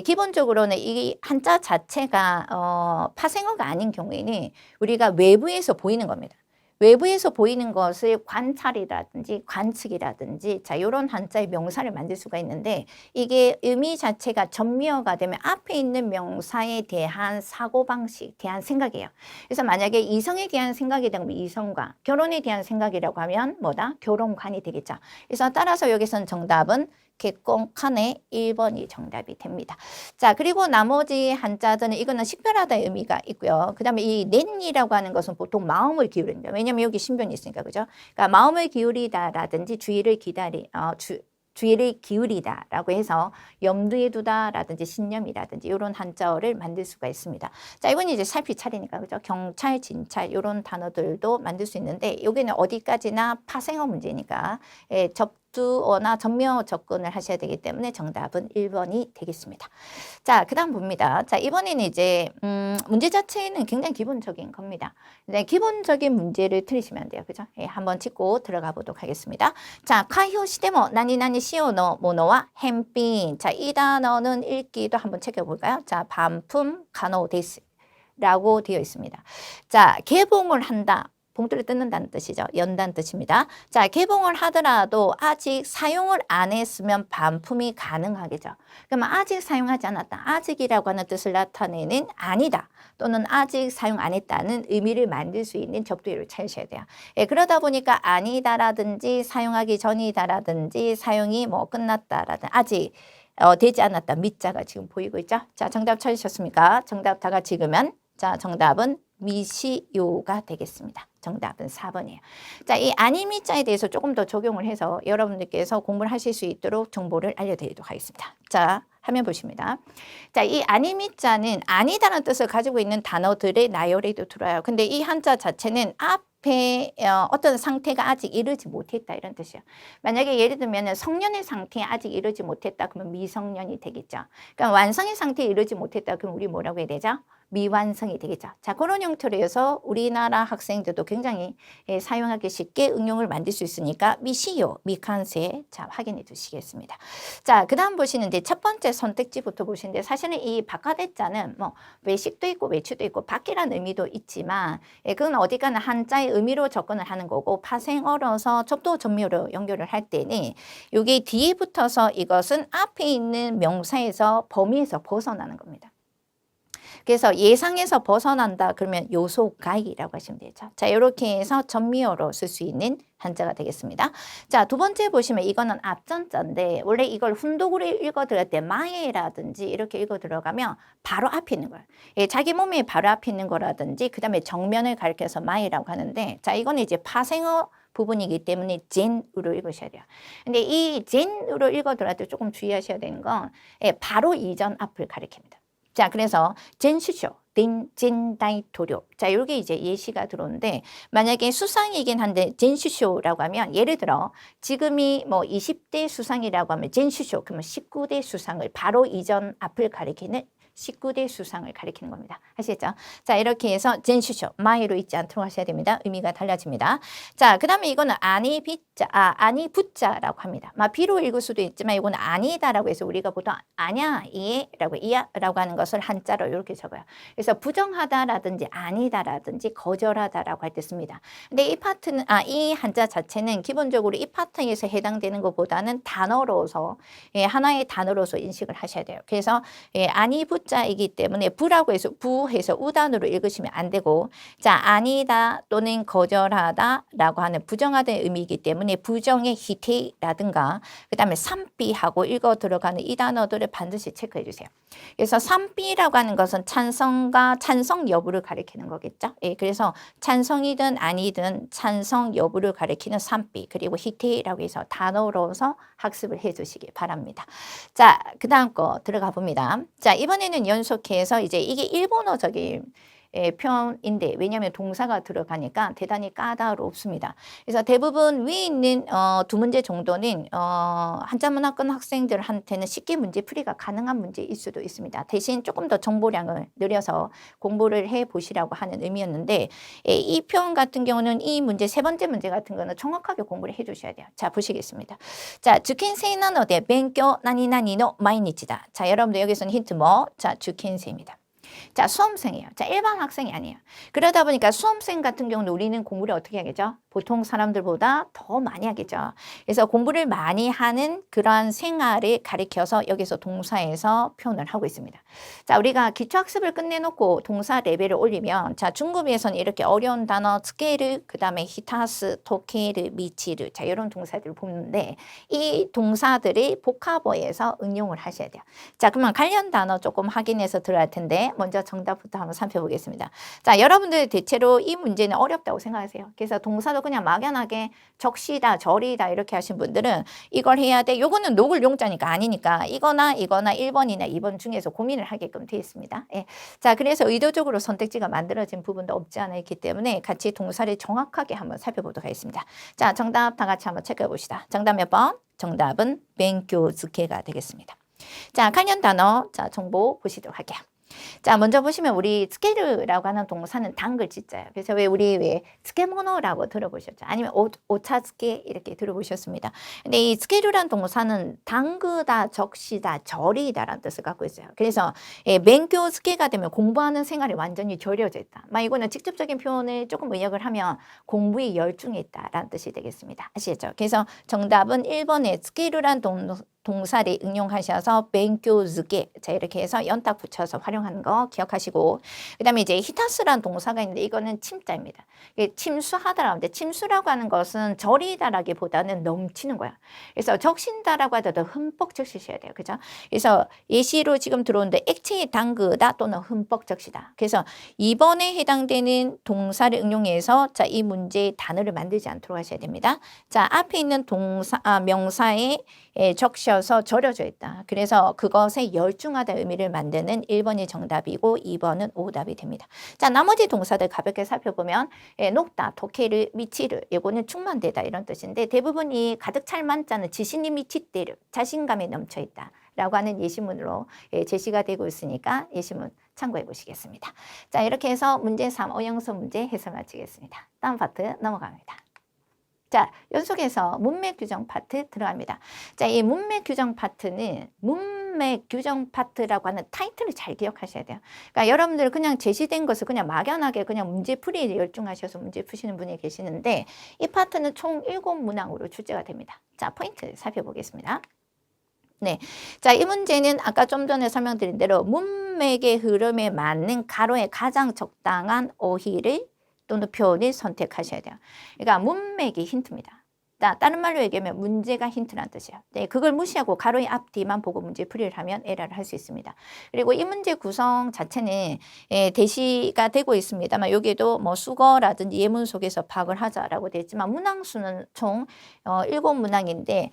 기본적으로는 이 한자 자체가 파생어가 아닌 경우에는 우리가 외부에서 보이는 겁니다. 외부에서 보이는 것을 관찰이라든지 관측이라든지, 자, 이런 한자의 명사를 만들 수가 있는데, 이게 의미 자체가 전미어가 되면 앞에 있는 명사에 대한 사고방식, 대한 생각이에요. 그래서 만약에 이성에 대한 생각이 되면 이성관, 결혼에 대한 생각이라고 하면 뭐다? 결혼관이 되겠죠. 그래서 따라서 여기서는 정답은 개꽁칸의 1번이 정답이 됩니다. 자, 그리고 나머지 한자들은 이거는 식별하다의 의미가 있고요. 그 다음에 이 낸이라고 하는 것은 보통 마음을 기울인다. 왜냐면 여기 신변이 있으니까, 그죠? 그러니까 마음을 기울이다라든지 주의를 기울이다라고 해서 염두에 두다라든지 신념이라든지 이런 한자어를 만들 수가 있습니다. 자, 이건 이제 살피 차리니까, 그죠? 경찰, 진찰 이런 단어들도 만들 수 있는데, 여기는 어디까지나 파생어 문제니까 접두어나 전미어 접근을 하셔야 되기 때문에 정답은 1번이 되겠습니다. 자, 그 다음 봅니다. 자, 이번에는 이제 문제 자체는 굉장히 기본적인 겁니다. 네, 기본적인 문제를 틀리시면 안 돼요. 그죠? 예, 한번 짚고 들어가 보도록 하겠습니다. 자, 카효 시데모 나니나니 시오노 모노와 햄빈. 자, 이 단어는 읽기도 한번 챙겨볼까요? 자, 반품 가노 데스 라고 되어 있습니다. 자, 개봉을 한다. 봉투를 뜯는다는 뜻이죠. 연다는 뜻입니다. 자, 개봉을 하더라도 아직 사용을 안 했으면 반품이 가능하겠죠. 그러면 아직 사용하지 않았다. 아직이라고 하는 뜻을 나타내는 아니다. 또는 아직 사용 안 했다는 의미를 만들 수 있는 접두어를 찾으셔야 돼요. 예, 그러다 보니까 아니다라든지 사용하기 전이다라든지 사용이 뭐 끝났다라든지 아직 되지 않았다. 밑자가 지금 보이고 있죠. 자, 정답 찾으셨습니까? 정답 다 같이 읽으면, 자, 정답은 미시요가 되겠습니다. 정답은 4번이에요. 자, 이 아니미자에 대해서 조금 더 적용을 해서 여러분들께서 공부를 하실 수 있도록 정보를 알려드리도록 하겠습니다. 자, 화면 보십니다. 자, 이 아니미자는 아니다라는 뜻을 가지고 있는 단어들의 나열에도 들어요. 근데 이 한자 자체는 앞에 어떤 상태가 아직 이르지 못했다 이런 뜻이에요. 만약에 예를 들면 성년의 상태에 아직 이르지 못했다 그러면 미성년이 되겠죠. 그러니까 완성의 상태에 이르지 못했다 그럼 우리 뭐라고 해야 되죠? 미완성이 되겠죠. 자, 그런 형태로 해서 우리나라 학생들도 굉장히 사용하기 쉽게 응용을 만들 수 있으니까 미시요, 미칸세 자 확인해 주시겠습니다. 자, 그 다음 보시는데 첫 번째 선택지부터 보시는데 사실은 이 바깥의 자는 뭐 외식도 있고 외추도 있고 밖이라는 의미도 있지만 그건 어디가나 한자의 의미로 접근을 하는 거고 파생어로서 접두어 전미어로 연결을 할 때는 여기 뒤에 붙어서 이것은 앞에 있는 명사에서 범위에서 벗어나는 겁니다. 그래서 예상에서 벗어난다 그러면 요소가이라고 하시면 되죠. 자, 이렇게 해서 전미어로 쓸 수 있는 한자가 되겠습니다. 자, 두 번째 보시면 이거는 앞전자인데 원래 이걸 훈독으로 읽어 들어갈 때 마에라든지 이렇게 읽어 들어가면 바로 앞에 있는 거예요. 예, 자기 몸이 바로 앞에 있는 거라든지 그 다음에 정면을 가리켜서 마에라고 하는데 자, 이거는 이제 파생어 부분이기 때문에 젠으로 읽으셔야 돼요. 근데 이 젠으로 읽어 들어갈 때 조금 주의하셔야 되는 건 예, 바로 이전 앞을 가리킵니다. 자, 그래서 젠시쇼, 젠다이토료. 자, 요게 이제 예시가 들어오는데 만약에 수상이긴 한데 젠시쇼라고 하면 예를 들어 지금이 뭐 20대 수상이라고 하면 젠시쇼 그러면 19대 수상을 바로 이전 앞을 가리키는 19대 수상을 가리키는 겁니다. 아시겠죠? 자, 이렇게 해서 젠슈쇼, 마이로 읽지 않도록 하셔야 됩니다. 의미가 달라집니다. 자, 그 다음에 이거는 아니 비자, 아니 부자라고 합니다. 비로 읽을 수도 있지만 이거는 아니다라고 해서 우리가 보통 아냐, 이에라고 이야라고 하는 것을 한자로 이렇게 적어요. 그래서 부정하다라든지 아니다라든지 거절하다라고 할 때 씁니다. 근데 이 파트는, 이 한자 자체는 기본적으로 이 파트에서 해당되는 것보다는 단어로서, 예, 하나의 단어로서 인식을 하셔야 돼요. 그래서, 예, 아니 부자이기 때문에 부라고 해서 부해서 우단으로 읽으시면 안 되고, 자, 아니다 또는 거절하다라고 하는 부정하다의 의미이기 때문에 부정의 히테라든가, 그 다음에 삼비하고 읽어 들어가는 이 단어들을 반드시 체크해 주세요. 그래서 삼비라고 하는 것은 찬성과 찬성 여부를 가리키는 거겠죠. 예, 그래서 찬성이든 아니든 찬성 여부를 가리키는 삼비 그리고 히테라고 해서 단어로서 학습을 해 주시기 바랍니다. 자, 그 다음 거 들어가 봅니다. 자, 이번에는 연속해서 이제 이게 일본어적인 표현인데 왜냐하면 동사가 들어가니까 대단히 까다롭습니다. 그래서 대부분 위에 있는 두 문제 정도는 한자문화권 학생들한테는 쉽게 문제풀이가 가능한 문제일 수도 있습니다. 대신 조금 더 정보량을 늘려서 공부를 해보시라고 하는 의미였는데 이 표현 같은 경우는 이 문제 세 번째 문제 같은 거는 정확하게 공부를 해주셔야 돼요. 자, 보시겠습니다. 자, 주켄세이 나노데 벤교 나니나니노 마이니치다. 자, 여러분들 여기서는 힌트 뭐? 자, 주켄세입니다. 자, 수험생이에요. 자, 일반 학생이 아니에요. 그러다 보니까 수험생 같은 경우는 우리는 공부를 어떻게 하겠죠? 보통 사람들보다 더 많이 하겠죠. 그래서 공부를 많이 하는 그러한 생활을 가리켜서 여기서 동사에서 표현을 하고 있습니다. 자, 우리가 기초학습을 끝내놓고 동사 레벨을 올리면 자, 중급에서는 이렇게 어려운 단어 스케일, 그 다음에 히타스, 토케르, 미치르 자, 이런 동사들을 보는데 이 동사들이 복합어에서 응용을 하셔야 돼요. 자, 그러면 관련 단어 조금 확인해서 들어갈 텐데 먼저 정답부터 한번 살펴보겠습니다. 자, 여러분들 대체로 이 문제는 어렵다고 생각하세요. 그래서 동사도 그냥 막연하게 적시다, 절이다 이렇게 하신 분들은 이걸 해야 돼. 요거는 녹을 용자니까 아니니까 이거나 1번이나 2번 중에서 고민을 하게끔 되어 있습니다. 예. 자, 그래서 의도적으로 선택지가 만들어진 부분도 없지 않아 있기 때문에 같이 동사를 정확하게 한번 살펴보도록 하겠습니다. 자, 정답 다 같이 한번 체크해 봅시다. 정답 몇 번? 정답은 벤교즈케가 되겠습니다. 자, 관련 단어 자, 정보 보시도록 할게요. 자, 먼저 보시면 우리 스케르라고 하는 동사는 단글짓자예요. 그래서 왜 스케모노라고 들어보셨죠? 아니면 오차스케 이렇게 들어보셨습니다. 근데 이 스케르란 동사는 당그다, 적시다, 절이다라는 뜻을 갖고 있어요. 그래서 맹교 스케가 되면 공부하는 생활이 완전히 절여져 있다. 이거는 직접적인 표현을 조금 의역을 하면 공부에 열중해 있다라는 뜻이 되겠습니다. 아시겠죠? 그래서 정답은 1번의 스케르란 동사를 응용하셔서 벤교즈게 자 이렇게 해서 연탁 붙여서 활용하는 거 기억하시고 그 다음에 이제 히타스라는 동사가 있는데 이거는 침자입니다. 침수하다라고 하는데 침수라고 하는 것은 절이다라기보다는 넘치는 거야. 그래서 적신다라고 하더라도 흠뻑 적시셔야 돼요. 그죠? 그래서 예시로 지금 들어오는데 액체에 담그다 또는 흠뻑 적시다. 그래서 2번에 해당되는 동사를 응용해서 자, 이 문제의 단어를 만들지 않도록 하셔야 됩니다. 자, 앞에 있는 명사에 적셔서 절여져 있다. 그래서 그것에 열중하다 의미를 만드는 1번이 정답이고 2번은 오답이 됩니다. 자, 나머지 동사들 가볍게 살펴보면 녹다, 도케르, 미치르 이거는 충만되다 이런 뜻인데 대부분 이 가득 찰 만자는 지신이 미치때르 자신감이 넘쳐 있다 라고 하는 예시문으로 제시가 되고 있으니까 예시문 참고해 보시겠습니다. 자, 이렇게 해서 문제 3 어영서 문제 해설 마치겠습니다. 다음 파트 넘어갑니다. 자, 연속해서 문맥 규정 파트 들어갑니다. 자, 이 문맥 규정 파트는 문맥 규정 파트라고 하는 타이틀을 잘 기억하셔야 돼요. 그러니까 여러분들 그냥 제시된 것을 그냥 막연하게 그냥 문제풀이에 열중하셔서 문제 푸시는 분이 계시는데 이 파트는 총 7문항으로 출제가 됩니다. 자, 포인트 살펴보겠습니다. 네. 자, 이 문제는 아까 좀 전에 설명드린 대로 문맥의 흐름에 맞는 가로의 가장 적당한 어휘를 또는 표현을 선택하셔야 돼요. 그러니까 문맥이 힌트입니다. 다른 말로 얘기하면 문제가 힌트란 뜻이에요. 네, 그걸 무시하고 가로의 앞뒤만 보고 문제 풀이를 하면 에러를 할 수 있습니다. 그리고 이 문제 구성 자체는 대시가 되고 있습니다만 여기에도 뭐 수거라든지 예문 속에서 파악을 하자라고 되어 있지만 문항수는 총 7문항인데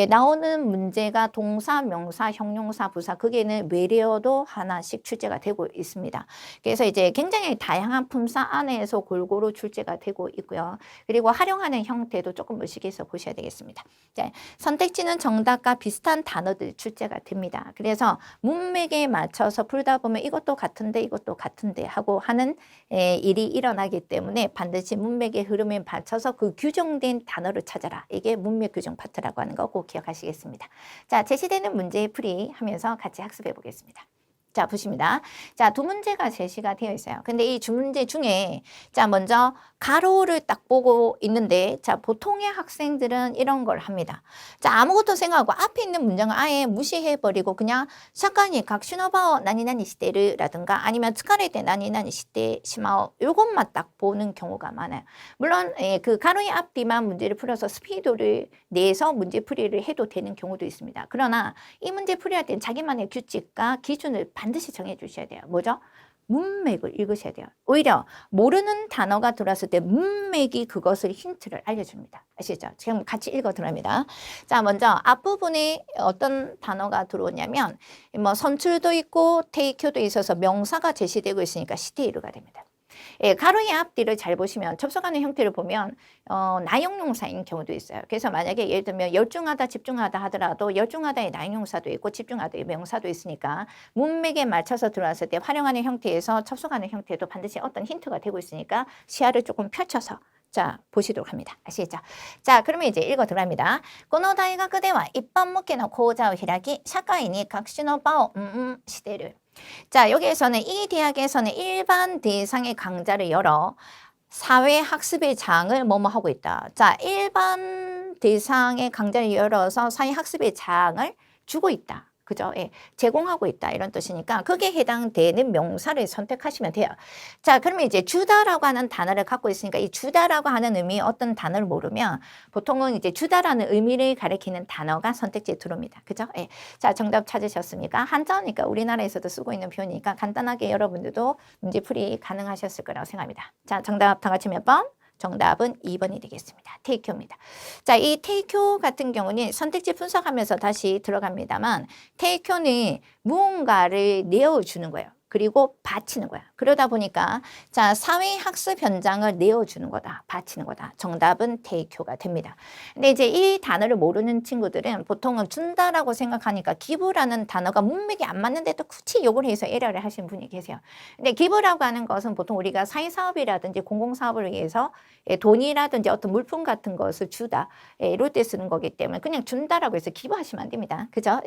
나오는 문제가 동사, 명사, 형용사, 부사 거기에는 외래어도 하나씩 출제가 되고 있습니다. 그래서 이제 굉장히 다양한 품사 안에서 골고루 출제가 되고 있고요. 그리고 활용하는 형태도 조금 의식해서 보셔야 되겠습니다. 자, 선택지는 정답과 비슷한 단어들 출제가 됩니다. 그래서 문맥에 맞춰서 풀다 보면 이것도 같은데 하고 하는 일이 일어나기 때문에 반드시 문맥의 흐름에 맞춰서 그 규정된 단어를 찾아라. 이게 문맥 규정 파트라고 하는 거 꼭 기억하시겠습니다. 자, 제시되는 문제 풀이 하면서 같이 학습해 보겠습니다. 자, 보십니다. 자, 두 문제가 제시가 되어 있어요. 근데 이 두 문제 중에 자, 먼저 가로를 딱 보고 있는데 자, 보통의 학생들은 이런 걸 합니다. 자, 아무것도 생각하고 앞에 있는 문장을 아예 무시해버리고 그냥 사카니 각슈노바오 나니나니 시테르라든가 아니면 스카레테 나니나니 시테 시마오 요것만 딱 보는 경우가 많아요. 물론 그 가로의 앞뒤만 문제를 풀어서 스피드를 내서 문제 풀이를 해도 되는 경우도 있습니다. 그러나 이 문제 풀이할 때는 자기만의 규칙과 기준을 반드시 정해 주셔야 돼요. 뭐죠? 문맥을 읽으셔야 돼요. 오히려 모르는 단어가 들어왔을 때 문맥이 그것을 힌트를 알려줍니다. 아시죠? 지금 같이 읽어 들어갑니다. 자, 먼저 앞부분에 어떤 단어가 들어오냐면 뭐 선출도 있고 테이크도 있어서 명사가 제시되고 있으니까 시테이루가 됩니다. 예, 가로의 앞뒤를 잘 보시면 접속하는 형태를 보면 나용용사인 경우도 있어요. 그래서 만약에 예를 들면 열중하다, 집중하다 하더라도 열중하다의 나용용사도 있고 집중하다의 명사도 있으니까 문맥에 맞춰서 들어왔을 때 활용하는 형태에서 접속하는 형태도 반드시 어떤 힌트가 되고 있으니까 시야를 조금 펼쳐서 자, 보시도록 합니다. 아시겠죠? 자, 그러면 이제 읽어 들어갑니다. この大学では一般向けの講座を開き、社会に学習の場をしている。자, 여기에서는 이 대학에서는 일반 대상의 강좌를 열어 사회학습의 장을 뭐뭐 하고 있다. 자, 일반 대상의 강좌를 열어서 사회학습의 장을 주고 있다. 그죠? 예, 제공하고 있다 이런 뜻이니까 그게 해당되는 명사를 선택하시면 돼요. 자, 그러면 이제 주다라고 하는 단어를 갖고 있으니까 이 주다라고 하는 의미 어떤 단어를 모르면 보통은 이제 주다라는 의미를 가리키는 단어가 선택지에 들어옵니다. 그죠? 예. 자, 정답 찾으셨습니까? 한자어니까 우리나라에서도 쓰고 있는 표현이니까 간단하게 여러분들도 문제풀이 가능하셨을 거라고 생각합니다. 자, 정답 다 같이 몇 번? 정답은 2번이 되겠습니다. 테이크입니다. 자, 이 테이크 같은 경우는 선택지 분석하면서 다시 들어갑니다만 테이크는 무언가를 내어주는 거예요. 그리고 바치는 거야. 그러다 보니까 자, 사회학습 현장을 내어주는 거다. 바치는 거다. 정답은 테이크가 됩니다. 근데 이제 이 단어를 모르는 친구들은 보통은 준다라고 생각하니까 기부라는 단어가 문맥이 안 맞는데도 굳이 욕을 해서 에러를 하시는 분이 계세요. 근데 기부라고 하는 것은 보통 우리가 사회사업이라든지 공공사업을 위해서 돈이라든지 어떤 물품 같은 것을 주다. 이럴 때 쓰는 거기 때문에 그냥 준다라고 해서 기부하시면 안 됩니다. 그죠?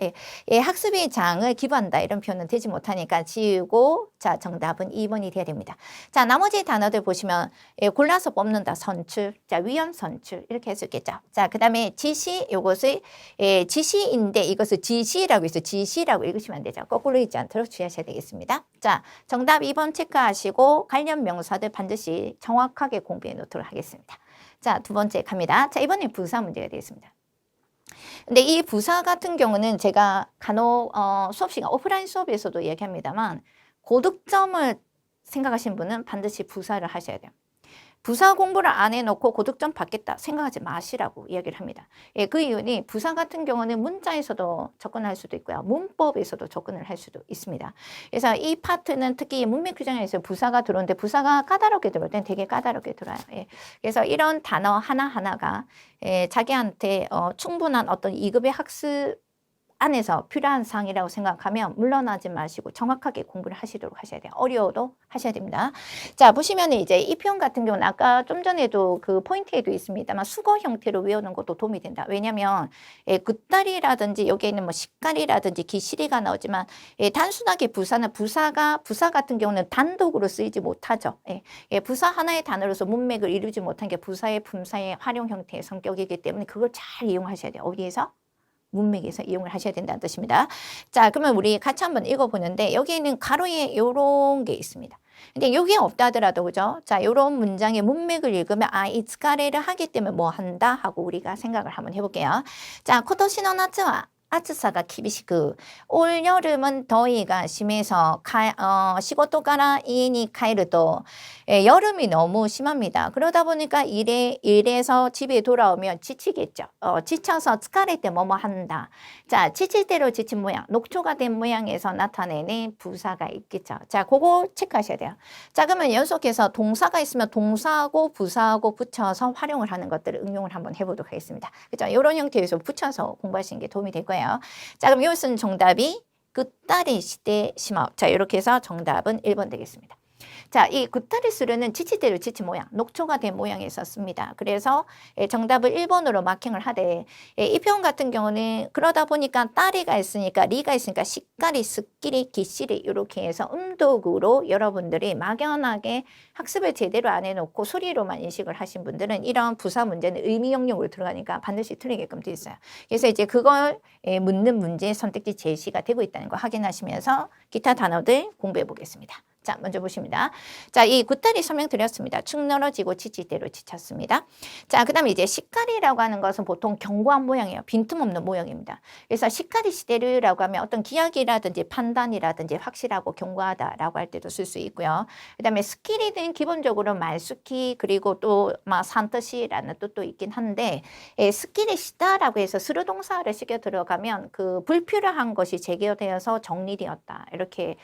학습의 장을 기부한다. 이런 표현은 되지 못하니까 지우고 자, 정답은 2번이 돼야 됩니다. 자, 나머지 단어들 보시면 골라서 뽑는다. 선출, 자, 위헌 선출 이렇게 할 수 있겠죠. 자, 그 다음에 지시, 요것을 지시인데 이것을 지시라고 해서 지시라고 읽으시면 안 되죠. 거꾸로 읽지 않도록 주의하셔야 되겠습니다. 자, 정답 2번 체크하시고 관련 명사들 반드시 정확하게 공부해 놓도록 하겠습니다. 자, 두 번째 갑니다. 자, 이번엔 부사 문제가 되겠습니다. 근데 이 부사 같은 경우는 제가 간혹 수업 시간 오프라인 수업에서도 얘기합니다만 고득점을 생각하시는 분은 반드시 부사를 하셔야 돼요. 부사 공부를 안 해놓고 고득점 받겠다 생각하지 마시라고 이야기를 합니다. 예, 그 이유는 부사 같은 경우는 문자에서도 접근할 수도 있고요. 문법에서도 접근을 할 수도 있습니다. 그래서 이 파트는 특히 문맥 규정에서 부사가 들어오는데 부사가 까다롭게 들어올 땐 되게 까다롭게 들어요. 예, 그래서 이런 단어 하나하나가 자기한테 충분한 어떤 2급의 학습 안에서 필요한 사항이라고 생각하면 물러나지 마시고 정확하게 공부를 하시도록 하셔야 돼요. 어려워도 하셔야 됩니다. 자, 보시면 이제 이 표현 같은 경우는 아까 좀 전에도 그 포인트에도 있습니다만 수거 형태로 외우는 것도 도움이 된다. 왜냐하면 굿다리라든지 여기에 있는 뭐 식갈이라든지 기시리가 나오지만 단순하게 부사는 부사 같은 경우는 단독으로 쓰이지 못하죠. 부사 하나의 단어로서 문맥을 이루지 못한 게 부사의 품사의 활용 형태의 성격이기 때문에 그걸 잘 이용하셔야 돼요. 어디에서? 문맥에서 이용을 하셔야 된다는 뜻입니다. 자, 그러면 우리 같이 한번 읽어보는데 여기에는 가로에 이런 게 있습니다. 근데 이게 없다 하더라도 그죠? 자, 요런 문장의 문맥을 읽으면 아, 이 스카레를 하기 때문에 뭐 한다 하고 우리가 생각을 한번 해볼게요. 자, 코토시노 나츠와 아츠사가 키비시크 올 여름은 더위가 심해서 시고토가라 이에니 카이르도 여름이 너무 심합니다. 그러다 보니까 일에서 집에 돌아오면 지치겠죠. 지쳐서 스카레 때 뭐뭐 한다. 자, 지칠 대로 지친 모양, 녹초가 된 모양에서 나타내는 부사가 있겠죠. 자, 그거 체크하셔야 돼요. 자, 그러면 연속해서 동사가 있으면 동사하고 부사하고 붙여서 활용을 하는 것들을 응용을 한번 해보도록 하겠습니다. 그죠? 이런 형태에서 붙여서 공부하시는 게 도움이 될 거예요. 자, 그럼 이것은 정답이 그따리 시대 심어. 자, 이렇게 해서 정답은 1번 되겠습니다. 자, 이 구타리 수르는 지치대로 지치 모양, 녹초가 된 모양에서 씁니다. 그래서 정답을 1번으로 마킹을 하되 이 표현 같은 경우는 그러다 보니까 따리가 있으니까 리가 있으니까 시까리, 스끼리, 기시리 이렇게 해서 음독으로 여러분들이 막연하게 학습을 제대로 안 해놓고 소리로만 인식을 하신 분들은 이런 부사 문제는 의미 영역으로 들어가니까 반드시 틀리게끔 돼 있어요. 그래서 이제 그걸 묻는 문제 선택지 제시가 되고 있다는 거 확인하시면서 기타 단어들 공부해 보겠습니다. 자, 먼저 보십니다. 자, 이 구타리 설명드렸습니다. 축 늘어지고 지치대로 지쳤습니다. 자, 그 다음에 이제 시카리라고 하는 것은 보통 견고한 모양이에요. 빈틈없는 모양입니다. 그래서 시카리 시대르라고 하면 어떤 기약이라든지 판단이라든지 확실하고 견고하다라고 할 때도 쓸 수 있고요. 그 다음에 스킬이든 기본적으로 말스키 그리고 또 산뜻이라는 뜻도 있긴 한데 스킬이 시다라고 해서 스르동사를 시켜 들어가면 그 불필요한 것이 제거되어서 정리되었다. 이렇게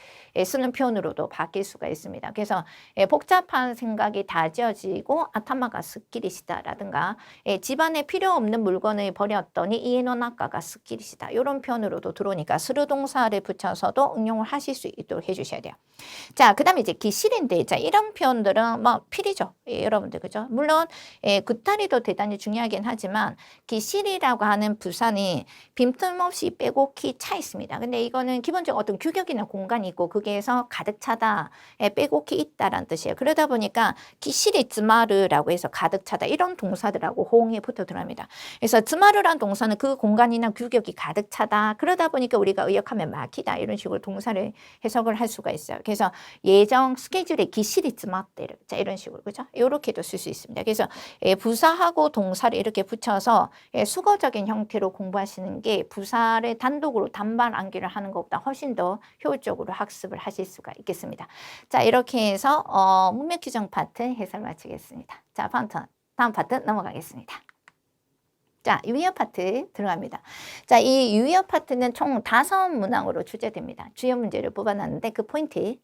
쓰는 표현으로도 바뀔 수가 있습니다. 그래서 복잡한 생각이 다 지어지고 아타마가 스키리시다라든가 집안에 필요 없는 물건을 버렸더니 이에노나카가 스키리시다 이런 표현으로도 들어오니까 스르동사를 붙여서도 응용을 하실 수 있도록 해주셔야 돼요. 자, 그 다음에 이제 기실인데 자 이런 표현들은 뭐 필이죠. 여러분들 그죠? 물론 구타리도 대단히 중요하긴 하지만 기실이라고 하는 부산이 빈틈없이 빼곡히 차 있습니다. 근데 이거는 기본적으로 어떤 규격이나 공간이 있고 거기에서 가득 차다, 빼곡히 있다라는 뜻이에요. 그러다 보니까 기실이 즈마르라고 해서 가득 차다 이런 동사들하고 호응이 붙어 들어갑니다. 그래서 즈마르란 동사는 그 공간이나 규격이 가득 차다. 그러다 보니까 우리가 의역하면 막히다 이런 식으로 동사를 해석을 할 수가 있어요. 그래서 예정 스케줄에 기실이 즈마떼르 자 이런 식으로 그죠? 이렇게도 쓸 수 있습니다. 그래서 부사하고 동사를 이렇게 붙여서 수거적인 형태로 공부하시는 게 부사를 단독으로 단발 암기를 하는 것보다 훨씬 더 효율적으로 학습을 하실 수가 있겠습니다. 자, 이렇게 해서 문맥 규정 파트 해설 마치겠습니다. 자, 다음 파트 넘어가겠습니다. 자, 유의어 파트 들어갑니다. 자, 이 유의어 파트는 총 5문항으로 출제됩니다. 주요 문제를 뽑아놨는데 그 포인트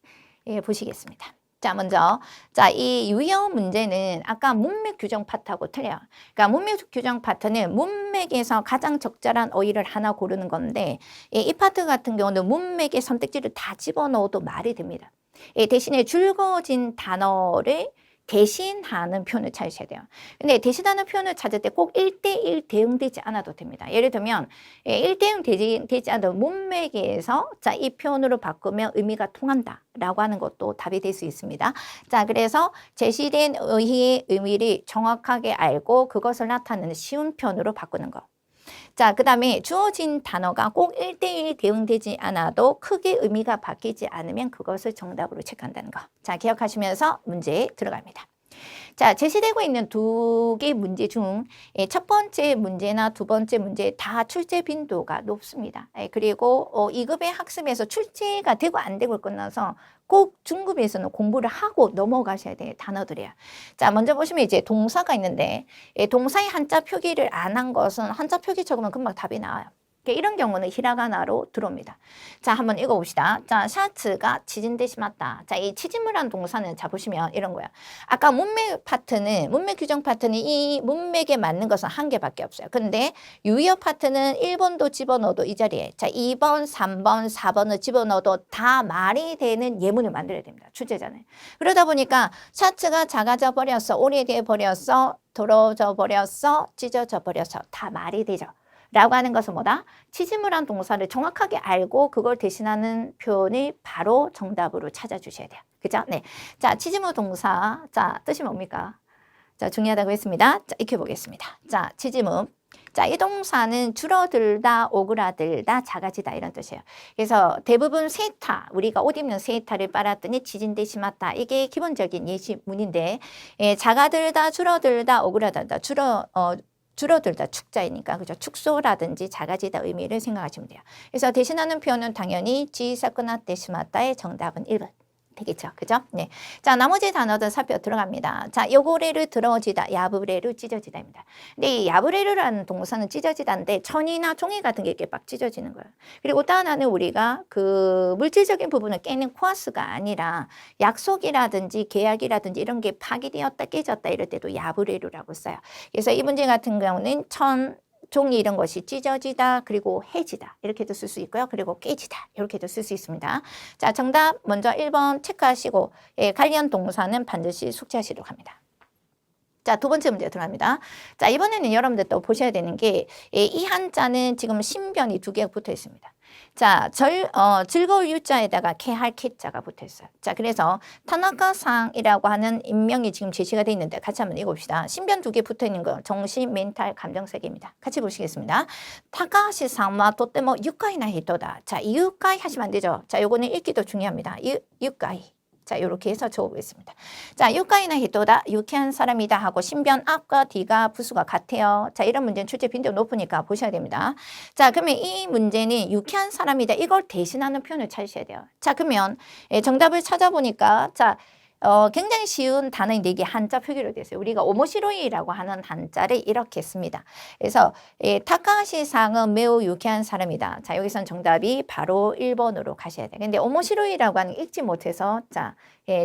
보시겠습니다. 자, 먼저 자, 이 유의어 문제는 아까 문맥 규정 파트하고 틀려요. 그러니까 문맥 규정 파트는 문맥에서 가장 적절한 어휘를 하나 고르는 건데 이 파트 같은 경우는 문맥의 선택지를 다 집어넣어도 말이 됩니다. 대신에 줄거진 단어를 대신하는 표현을 찾으셔야 돼요. 근데 대신하는 표현을 찾을 때 꼭 1대1 대응되지 않아도 됩니다. 예를 들면 1대1 되지 않아도 문맥에서 자, 이 표현으로 바꾸면 의미가 통한다 라고 하는 것도 답이 될 수 있습니다. 자, 그래서 제시된 어휘의 의미를 정확하게 알고 그것을 나타내는 쉬운 표현으로 바꾸는 거. 자, 그 다음에 주어진 단어가 꼭 1대1 대응되지 않아도 크게 의미가 바뀌지 않으면 그것을 정답으로 체크한다는 거. 자, 기억하시면서 문제에 들어갑니다. 자, 제시되고 있는 2개 문제 중 첫 번째 문제나 두 번째 문제 다 출제 빈도가 높습니다. 그리고 2급의 학습에서 출제가 되고 안 되고 끝나서 꼭 중급에서는 공부를 하고 넘어가셔야 돼요. 단어들이에요. 자, 먼저 보시면 이제 동사가 있는데 동사의 한자 표기를 안 한 것은 한자 표기 적으면 금방 답이 나와요. 이런 경우는 히라가나로 들어옵니다. 자, 한번 읽어봅시다. 자, 샤츠가 치진데 심었다. 자, 이 치진물한 동사는 자 보시면 이런 거야. 아까 문맥 규정 파트는 이 문맥에 맞는 것은 한 개밖에 없어요. 근데 유의어 파트는 1번도 집어넣어도 이 자리에 자, 2번, 3번, 4번을 집어넣어도 다 말이 되는 예문을 만들어야 됩니다. 출제자는. 그러다 보니까 샤츠가 작아져 버렸어, 오래돼 버렸어, 더러워져 버렸어, 찢어져 버렸어. 다 말이 되죠. 라고 하는 것은 뭐다? 치지물한 동사를 정확하게 알고 그걸 대신하는 표현이 바로 정답으로 찾아주셔야 돼요. 그죠? 네. 자, 치지물 동사. 자, 뜻이 뭡니까? 자, 중요하다고 했습니다. 자, 익혀보겠습니다. 자, 치지물. 자, 이 동사는 줄어들다, 오그라들다, 작아지다 이런 뜻이에요. 그래서 대부분 세타, 우리가 옷 입는 세타를 빨았더니 지진대 심었다. 이게 기본적인 예시문인데 작아들다, 줄어들다, 오그라들다, 줄어들다 축자이니까 그죠? 축소라든지 작아지다 의미를 생각하시면 돼요. 그래서 대신하는 표현은 당연히 지사쿠나테 시마타의 정답은 1번. 되겠죠. 그죠? 네. 자, 나머지 단어들 살펴 들어갑니다. 자, 요고래를 들어지다, 야부레를 찢어지다입니다. 근데 이 야부레르라는 동사는 찢어지다인데 천이나 종이 같은 게 이렇게 막 찢어지는 거예요. 그리고 또 하나는 우리가 그 물질적인 부분을 깨는 코아스가 아니라 약속이라든지 계약이라든지 이런 게 파기되었다, 깨졌다 이럴 때도 야부레르라고 써요. 그래서 이 문제 같은 경우는 종이 이런 것이 찢어지다 그리고 해지다 이렇게도 쓸 수 있고요. 그리고 깨지다 이렇게도 쓸 수 있습니다. 자, 정답 먼저 1번 체크하시고 관련 동사는 반드시 숙지하시도록 합니다. 자, 두 번째 문제 들어갑니다. 자, 이번에는 여러분들 또 보셔야 되는 게 이 한자는 지금 신변이 두 개가 붙어 있습니다. 자, 즐거울 유자에다가 개할 개자가 붙어 있어요. 자, 그래서 타나카상이라고 하는 인명이 지금 제시가 되어 있는데 같이 한번 읽어봅시다. 신변 두 개 붙어 있는 거 정신, 멘탈, 감정 세계입니다. 같이 보시겠습니다. 타카시상마 또때모 유카이나 히토다. 자, 유카이 하시면 안 되죠. 자, 요거는 읽기도 중요합니다. 유카이. 자, 이렇게 해서 적어보겠습니다. 자, 유카이나 히토다, 유쾌한 사람이다 하고 신변 앞과 뒤가 부수가 같아요. 자, 이런 문제는 출제 빈도가 높으니까 보셔야 됩니다. 자, 그러면 이 문제는 유쾌한 사람이다. 이걸 대신하는 표현을 찾으셔야 돼요. 자, 그러면 정답을 찾아보니까 자, 굉장히 쉬운 단어인 4개 한자 표기로 되어 있어요. 우리가 오모시로이라고 하는 한자를 이렇게 씁니다. 그래서 타카시상은 매우 유쾌한 사람이다. 자, 여기선 정답이 바로 1번으로 가셔야 돼요. 근데 오모시로이라고 하는 게 읽지 못해서 자,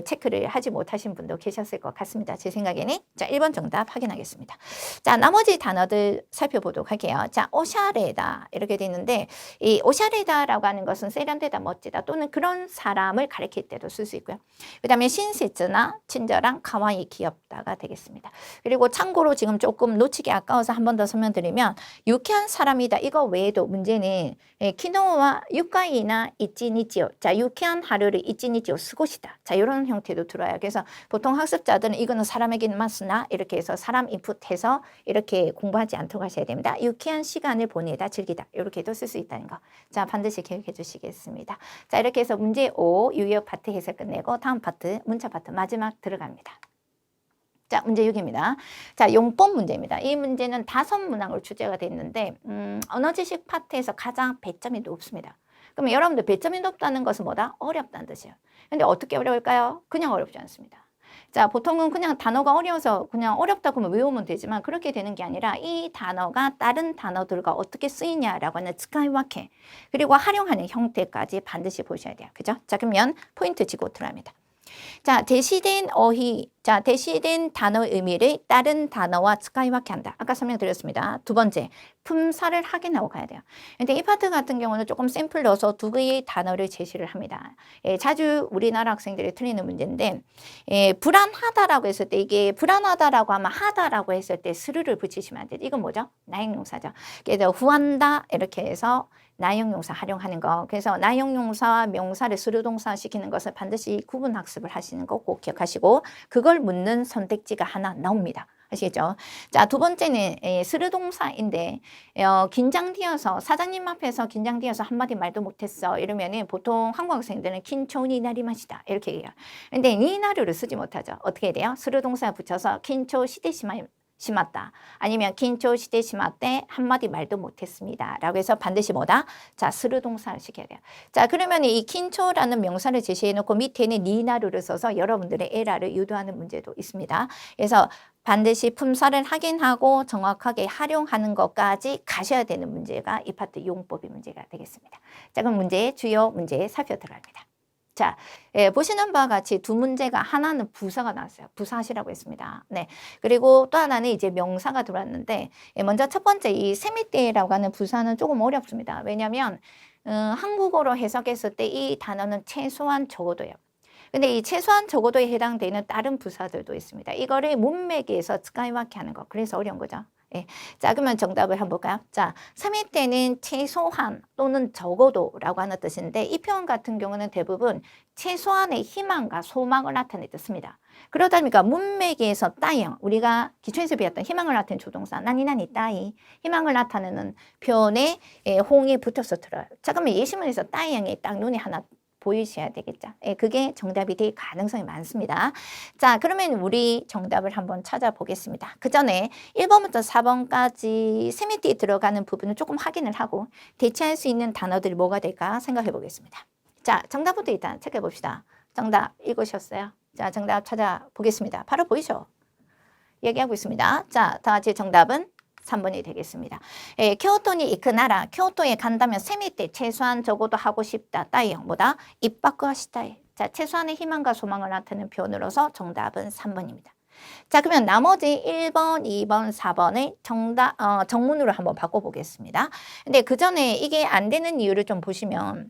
체크를 하지 못하신 분도 계셨을 것 같습니다. 제 생각에는. 자, 1번 정답 확인하겠습니다. 자, 나머지 단어들 살펴보도록 할게요. 자, 오샤레다 이렇게 되어 있는데 이 오샤레다라고 하는 것은 세련되다, 멋지다 또는 그런 사람을 가리킬 때도 쓸 수 있고요. 그 다음에 신세츠나 친절한, 가와이, 귀엽다가 되겠습니다. 그리고 참고로 지금 조금 놓치기 아까워서 한 번 더 설명드리면 유쾌한 사람이다. 이거 외에도 문제는 키노와 유카이나 이치니치요. 자, 유쾌한 하루를 이치니치요 스고시다. 자, 이런 형태도 들어요. 그래서 보통 학습자들은 이거는 사람에게만 쓰나 이렇게 해서 사람 인풋해서 이렇게 공부하지 않도록 하셔야 됩니다. 유쾌한 시간을 보내다, 즐기다 이렇게도 쓸 수 있다는 거. 자, 반드시 기억해 주시겠습니다. 자, 이렇게 해서 문제 5 유효 파트 해설 끝내고 다음 파트 문자 파트 마지막 들어갑니다. 자, 문제 6입니다. 자, 용법 문제입니다. 이 문제는 5문항으로 출제가 됐는데 언어지식 파트에서 가장 배점이 높습니다. 그러면 여러분들 배점이 높다는 것은 뭐다? 어렵다는 뜻이에요. 근데 어떻게 어려울까요? 그냥 어렵지 않습니다. 자, 보통은 그냥 단어가 어려워서 그냥 어렵다고 하면 외우면 되지만 그렇게 되는 게 아니라 이 단어가 다른 단어들과 어떻게 쓰이냐라고 하는 스카이와케 그리고 활용하는 형태까지 반드시 보셔야 돼요. 그죠? 자, 그러면 포인트 짚고 들어갑니다. 자, 대시된 어휘, 자, 대시된 단어의 의미를 다른 단어와 스카이와케 한다. 아까 설명드렸습니다. 두 번째, 품사를 확인하고 가야 돼요. 근데 이 파트 같은 경우는 조금 샘플 넣어서 두 개의 단어를 제시를 합니다. 자주 우리나라 학생들이 틀리는 문제인데, 불안하다라고 했을 때, 이게 불안하다라고 하면 하다라고 했을 때 스르를 붙이시면 안 돼요. 이건 뭐죠? 나행용사죠. 그래서 후한다, 이렇게 해서 나형용사 활용하는 거. 그래서 나형용사와 명사를 스르동사 시키는 것을 반드시 구분 학습을 하시는 거 꼭 기억하시고 그걸 묻는 선택지가 하나 나옵니다. 아시겠죠? 자, 두 번째는 스르동사인데 긴장되어서 사장님 앞에서 긴장되어서 한마디 말도 못했어 이러면은 보통 한국 학생들은 킨초 니나리마시다 이렇게 얘기해요. 근데 니나르를 쓰지 못하죠. 어떻게 돼요? 스르동사 붙여서 킨초 시대시마다 아니면 긴초 시대 시마때 한마디 말도 못했습니다. 라고 해서 반드시 뭐다? 자, 스르동사를 시켜야 돼요. 자, 그러면 이 긴초라는 명사를 제시해 놓고 밑에는 니나루를 써서 여러분들의 에라를 유도하는 문제도 있습니다. 그래서 반드시 품사를 확인하고 정확하게 활용하는 것까지 가셔야 되는 문제가 이 파트 용법의 문제가 되겠습니다. 자, 그럼 주요 문제 살펴들어갑니다. 자, 보시는 바와 같이 두 문제가 하나는 부사가 나왔어요. 부사하시라고 했습니다. 네. 그리고 또 하나는 이제 명사가 들어왔는데, 먼저 첫 번째 이 세미떼라고 하는 부사는 조금 어렵습니다. 왜냐하면 한국어로 해석했을 때 이 단어는 최소한 적어도요. 근데 이 최소한 적어도에 해당되는 다른 부사들도 있습니다. 이거를 문맥에서 스카이와케 하는 거. 그래서 어려운 거죠. 예. 자, 그러면 정답을 한번 볼까요? 자, 3회 때는 최소한 또는 적어도라고 하는 뜻인데 이 표현 같은 경우는 대부분 최소한의 희망과 소망을 나타내 뜻입니다. 그러다 보니까 문맥에서 따형, 우리가 기초에서 배웠던 희망을 나타내는 조동사 나니나니 따이, 희망을 나타내는 표현에 홍이 붙어서 들어요. 자, 그러면 예시문에서 따형이 딱 눈에 하나 보이셔야 되겠죠. 예, 그게 정답이 될 가능성이 많습니다. 자, 그러면 우리 정답을 한번 찾아보겠습니다. 그 전에 1번부터 4번까지 세미티에 들어가는 부분을 조금 확인을 하고 대체할 수 있는 단어들이 뭐가 될까 생각해 보겠습니다. 자, 정답부터 일단 체크해 봅시다. 정답 읽으셨어요? 자, 정답 찾아보겠습니다. 바로 보이죠? 얘기하고 있습니다. 자, 다 같이 정답은 3번이 되겠습니다. 교토니 이크나라, 교토에 간다면 세미때 최소한 적어도 하고 싶다. 따이형 뭐다? 입바꾸 하시다에. 자, 최소한의 희망과 소망을 나타내는 표현으로서 정답은 3번입니다. 자, 그러면 나머지 1번, 2번, 4번의 정답, 정문으로 한번 바꿔보겠습니다. 근데 그 전에 이게 안 되는 이유를 좀 보시면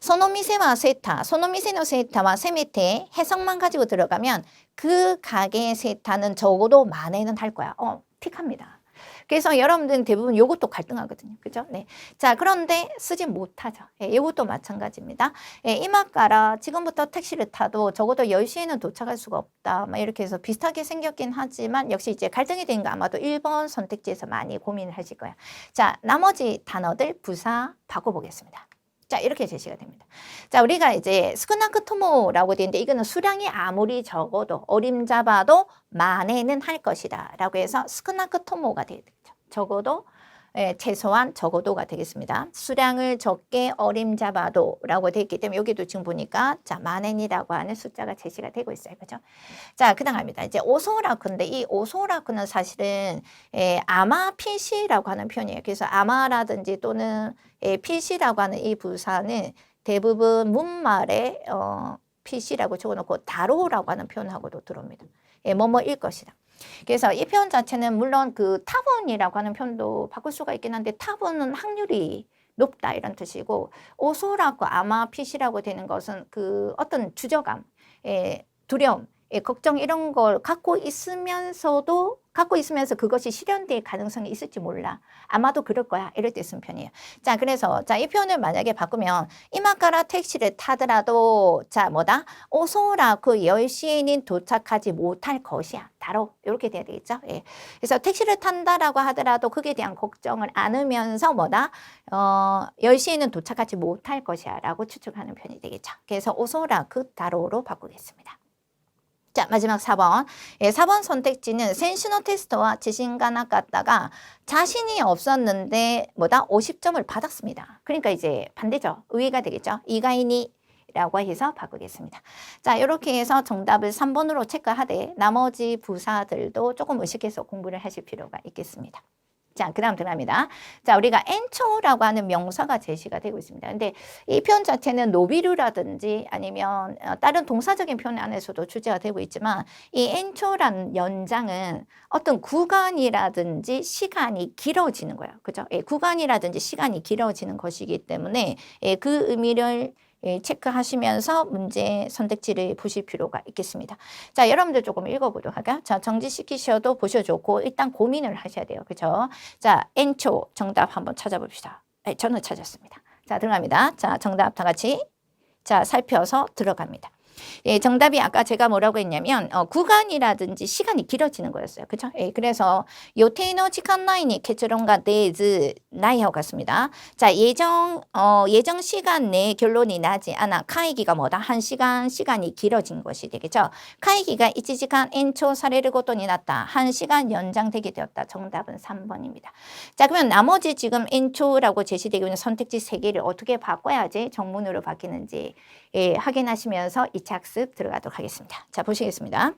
소노미세와 세타, 소노미세노 세타와 세미테 해석만 가지고 들어가면 그 가게의 세타는 적어도 만에는 할 거야. 틱합니다. 그래서 여러분들은 대부분 요것도 갈등하거든요. 그죠? 네. 자, 그런데 쓰지 못하죠. 예, 이것도 마찬가지입니다. 예, 이마까라 지금부터 택시를 타도 적어도 10시에는 도착할 수가 없다. 막 이렇게 해서 비슷하게 생겼긴 하지만 역시 이제 갈등이 되는 거 아마도 1번 선택지에서 많이 고민을 하실 거예요. 자, 나머지 단어들 부사 바꿔보겠습니다. 자, 이렇게 제시가 됩니다. 자, 우리가 이제 스크나크토모라고 되는데 이거는 수량이 아무리 적어도 어림잡아도 만에는 할 것이다 라고 해서 스크나크토모가 되겠죠. 적어도 최소한 적어도가 되겠습니다. 수량을 적게 어림잡아도 라고 되어 있기 때문에 여기도 지금 보니까 자, 만엔이라고 하는 숫자가 제시가 되고 있어요. 그죠? 자, 그 다음 갑니다. 이제 오소라쿠인데 이 오소라쿠는 사실은 아마 필시라고 하는 표현이에요. 그래서 아마라든지 또는 필시라고 하는 이 부사는 대부분 문말에 필시라고 적어놓고 다로라고 하는 표현하고도 들어옵니다. 뭐뭐일 것이다. 그래서 이 표현 자체는 물론 그 타본이라고 하는 표현도 바꿀 수가 있긴 한데 타본은 확률이 높다 이런 뜻이고 오소라고 아마 피시라고 되는 것은 그 어떤 주저감, 두려움, 걱정 이런 걸 갖고 있으면서 그것이 실현될 가능성이 있을지 몰라. 아마도 그럴 거야. 이럴 때 쓴 편이에요. 자, 그래서 자, 이 표현을 만약에 바꾸면 이마카라 택시를 타더라도 자, 뭐다? 오소라 그 10시에는 도착하지 못할 것이야. 바로 이렇게 돼야 되겠죠. 예. 그래서 택시를 탄다라고 하더라도 그에 대한 걱정을 안으면서 뭐다? 10시에는 도착하지 못할 것이야 라고 추측하는 편이 되겠죠. 그래서 오소라 그 다로로 바꾸겠습니다. 자, 마지막 4번. 4번 선택지는 센시노 테스트와 지신가 나갔다가 자신이 없었는데 뭐다? 50점을 받았습니다. 그러니까 이제 반대죠. 의의가 되겠죠. 이가이니 라고 해서 바꾸겠습니다. 자, 이렇게 해서 정답을 3번으로 체크하되 나머지 부사들도 조금 의식해서 공부를 하실 필요가 있겠습니다. 자, 그 다음 들어갑니다. 자, 우리가 엔초라고 하는 명사가 제시가 되고 있습니다. 근데 이 표현 자체는 노비루라든지 아니면 다른 동사적인 표현 안에서도 출제가 되고 있지만 이 엔초라는 연장은 어떤 구간이라든지 시간이 길어지는 거예요. 그죠? 구간이라든지 시간이 길어지는 것이기 때문에 그 의미를 체크하시면서 문제 선택지를 보실 필요가 있겠습니다. 자, 여러분들 조금 읽어보도록 할까요? 자, 정지시키셔도 보셔도 좋고 일단 고민을 하셔야 돼요. 그죠? 자, 엔초 정답 한번 찾아봅시다. 저는 찾았습니다. 자, 들어갑니다. 자, 정답 다 같이 자, 살펴서 들어갑니다. 정답이 아까 제가 뭐라고 했냐면 구간이라든지 시간이 길어지는 거였어요. 그렇죠? 그래서 요테이노 시간 라인이 결론가 내즈 나이하고 같습니다. 자, 예정 시간 내에 결론이 나지 않아 카이기가 뭐다? 1시간 시간이 길어진 것이 되겠죠. 카이기가 1시간 엔초 사례를 고돈이 났다. 1시간 연장되게 되었다. 정답은 3번입니다. 자, 그러면 나머지 지금 엔초라고 제시되고 있는 선택지 3개를 어떻게 바꿔야지 정문으로 바뀌는지 확인하시면서 2차 학습 들어가도록 하겠습니다. 자, 보시겠습니다.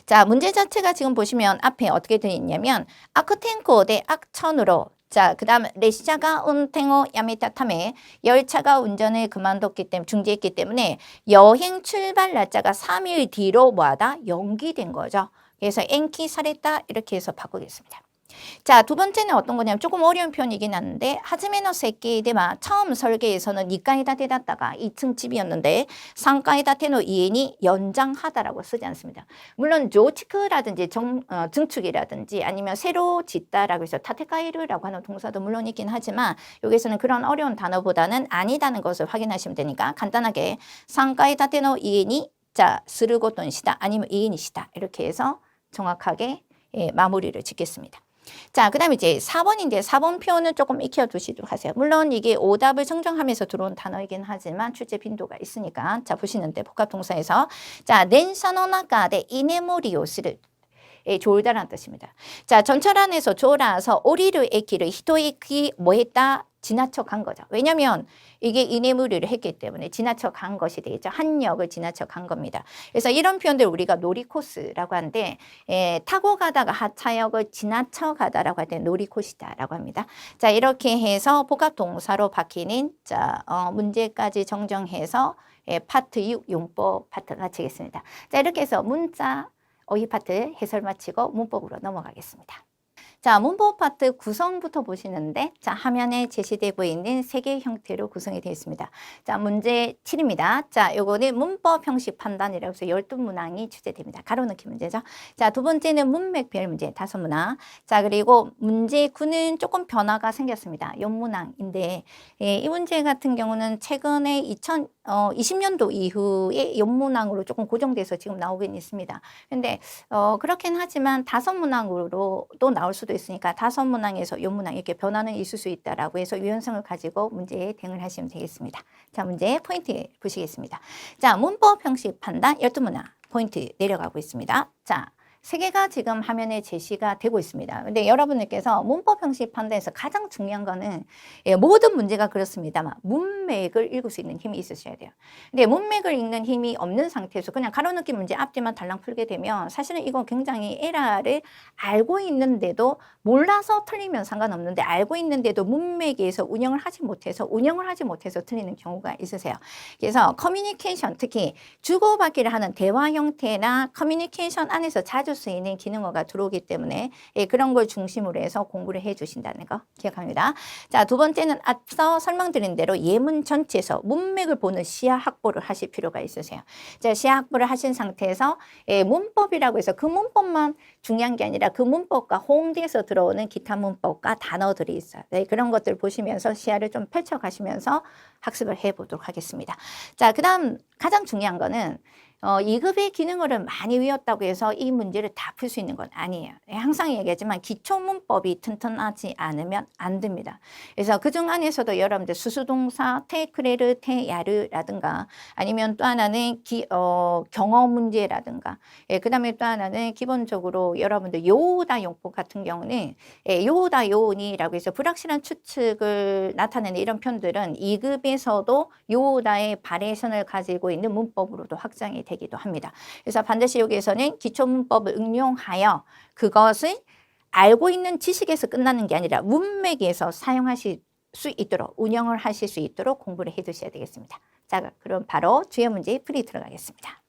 자, 문제 자체가 지금 보시면 앞에 어떻게 되어 있냐면 아크텐코 대 악천후로 자, 그 다음列車가 운행을 야메타 타메 열차가 운전을 그만뒀기 때문에 중지했기 때문에 여행 출발 날짜가 3일 뒤로 뭐하다? 연기된 거죠. 그래서 엔키 사랬다 이렇게 해서 바꾸겠습니다. 자, 두 번째는 어떤 거냐면 조금 어려운 표현이긴 한데 하즈메노 세끼데마 처음 설계에서는 2階建てだった가 2층 집이었는데 3階建ての家に 연장하다라고 쓰지 않습니다. 물론 조치크라든지 증축이라든지 아니면 새로 짓다라고 해서 타테카이르라고 하는 동사도 물론 있긴 하지만 여기서는 그런 어려운 단어보다는 아니다는 것을 확인하시면 되니까 간단하게 3階建ての家に 자, 스르고돈시다 아니면 이인이시다 이렇게 해서 정확하게 마무리를 짓겠습니다. 자, 그 다음에 이제 4번인데 4번 표현은 조금 익혀두시도록 하세요. 물론 이게 오답을 정정하면서 들어온 단어이긴 하지만 출제 빈도가 있으니까 자, 보시는데 복합동사에서 자, 덴샤노 나카데 이네모리오 스를 졸다라는 뜻입니다. 자, 전철 안에서 졸아서 오리르 에키를 히토에키 뭐 했다? 지나쳐 간 거죠. 왜냐면 이게 이네무리를 했기 때문에 지나쳐 간 것이 되겠죠. 한 역을 지나쳐 간 겁니다. 그래서 이런 표현들 우리가 놀이코스라고 하는데 타고 가다가 하차역을 지나쳐 가다라고 할 때 놀이코스다라고 합니다. 자, 이렇게 해서 복합동사로 바뀌는 자, 문제까지 정정해서 파트 6 용법 파트 마치겠습니다. 자, 이렇게 해서 문자 어휘 파트 해설 마치고 문법으로 넘어가겠습니다. 자, 문법 파트 구성부터 보시는데 자, 화면에 제시되고 있는 세 개의 형태로 구성이 되어 있습니다. 자, 문제 7입니다. 자, 요거는 문법 형식 판단이라고 해서 12문항이 출제됩니다. 가로넣기 문제죠. 자, 두 번째는 문맥별 문제 5문항. 자, 그리고 문제 9는 조금 변화가 생겼습니다. 연문항인데 이 문제 같은 경우는 최근에 2020년도 이후에 연문항으로 조금 고정돼서 지금 나오긴 있습니다. 근데 그렇긴 하지만 5문항으로도 나올 수도 있으니까 5문항에서 연문항 이렇게 변화는 있을 수 있다라고 해서 유연성을 가지고 문제에 대응을 하시면 되겠습니다. 자, 문제 포인트 보시겠습니다. 자, 문법 형식 판단 12문항 포인트 내려가고 있습니다. 자, 세 개가 지금 화면에 제시가 되고 있습니다. 근데 여러분들께서 문법 형식 판단에서 가장 중요한 거는 모든 문제가 그렇습니다만 문맥을 읽을 수 있는 힘이 있으셔야 돼요. 근데 문맥을 읽는 힘이 없는 상태에서 그냥 가로넣기 문제 앞뒤만 달랑 풀게 되면 사실은 이건 굉장히 에라를 알고 있는데도 몰라서 틀리면 상관없는데 알고 있는데도 문맥에 의해서 운영을 하지 못해서 틀리는 경우가 있으세요. 그래서 커뮤니케이션 특히 주고받기를 하는 대화 형태나 커뮤니케이션 안에서 자주 쓰이는 기능어가 들어오기 때문에 그런 걸 중심으로 해서 공부를 해 주신다는 거 기억합니다. 자, 두 번째는 앞서 설명드린 대로 예문 전체에서 문맥을 보는 시야 확보를 하실 필요가 있으세요. 자, 시야 확보를 하신 상태에서 문법이라고 해서 그 문법만 중요한 게 아니라 그 문법과 호응돼서 들어오는 기타 문법과 단어들이 있어요. 네, 그런 것들 보시면서 시야를 좀 펼쳐 가시면서 학습을 해 보도록 하겠습니다. 자, 그 다음 가장 중요한 거는 2급의 기능어를 많이 외웠다고 해서 이 문제를 다 풀 수 있는 건 아니에요. 항상 얘기하지만 기초 문법이 튼튼하지 않으면 안 됩니다. 그래서 그중 안에서도 여러분들 수수동사 테크레르, 테야르라든가 아니면 또 하나는 경어 문제라든가 그 다음에 또 하나는 기본적으로 여러분들 요오다 용법 같은 경우는 요오다 요오니라고 해서 불확실한 추측을 나타내는 이런 표현들은 2급에서도 요오다의 바리에이션을 가지고 있는 문법으로도 확장이 되기도 합니다. 그래서 반드시 여기에서는 기초 문법을 응용하여 그것을 알고 있는 지식에서 끝나는 게 아니라 문맥에서 사용하실 수 있도록 운영을 하실 수 있도록 공부를 해 두셔야 되겠습니다. 자, 그럼 바로 주요 문제 풀이 들어가겠습니다.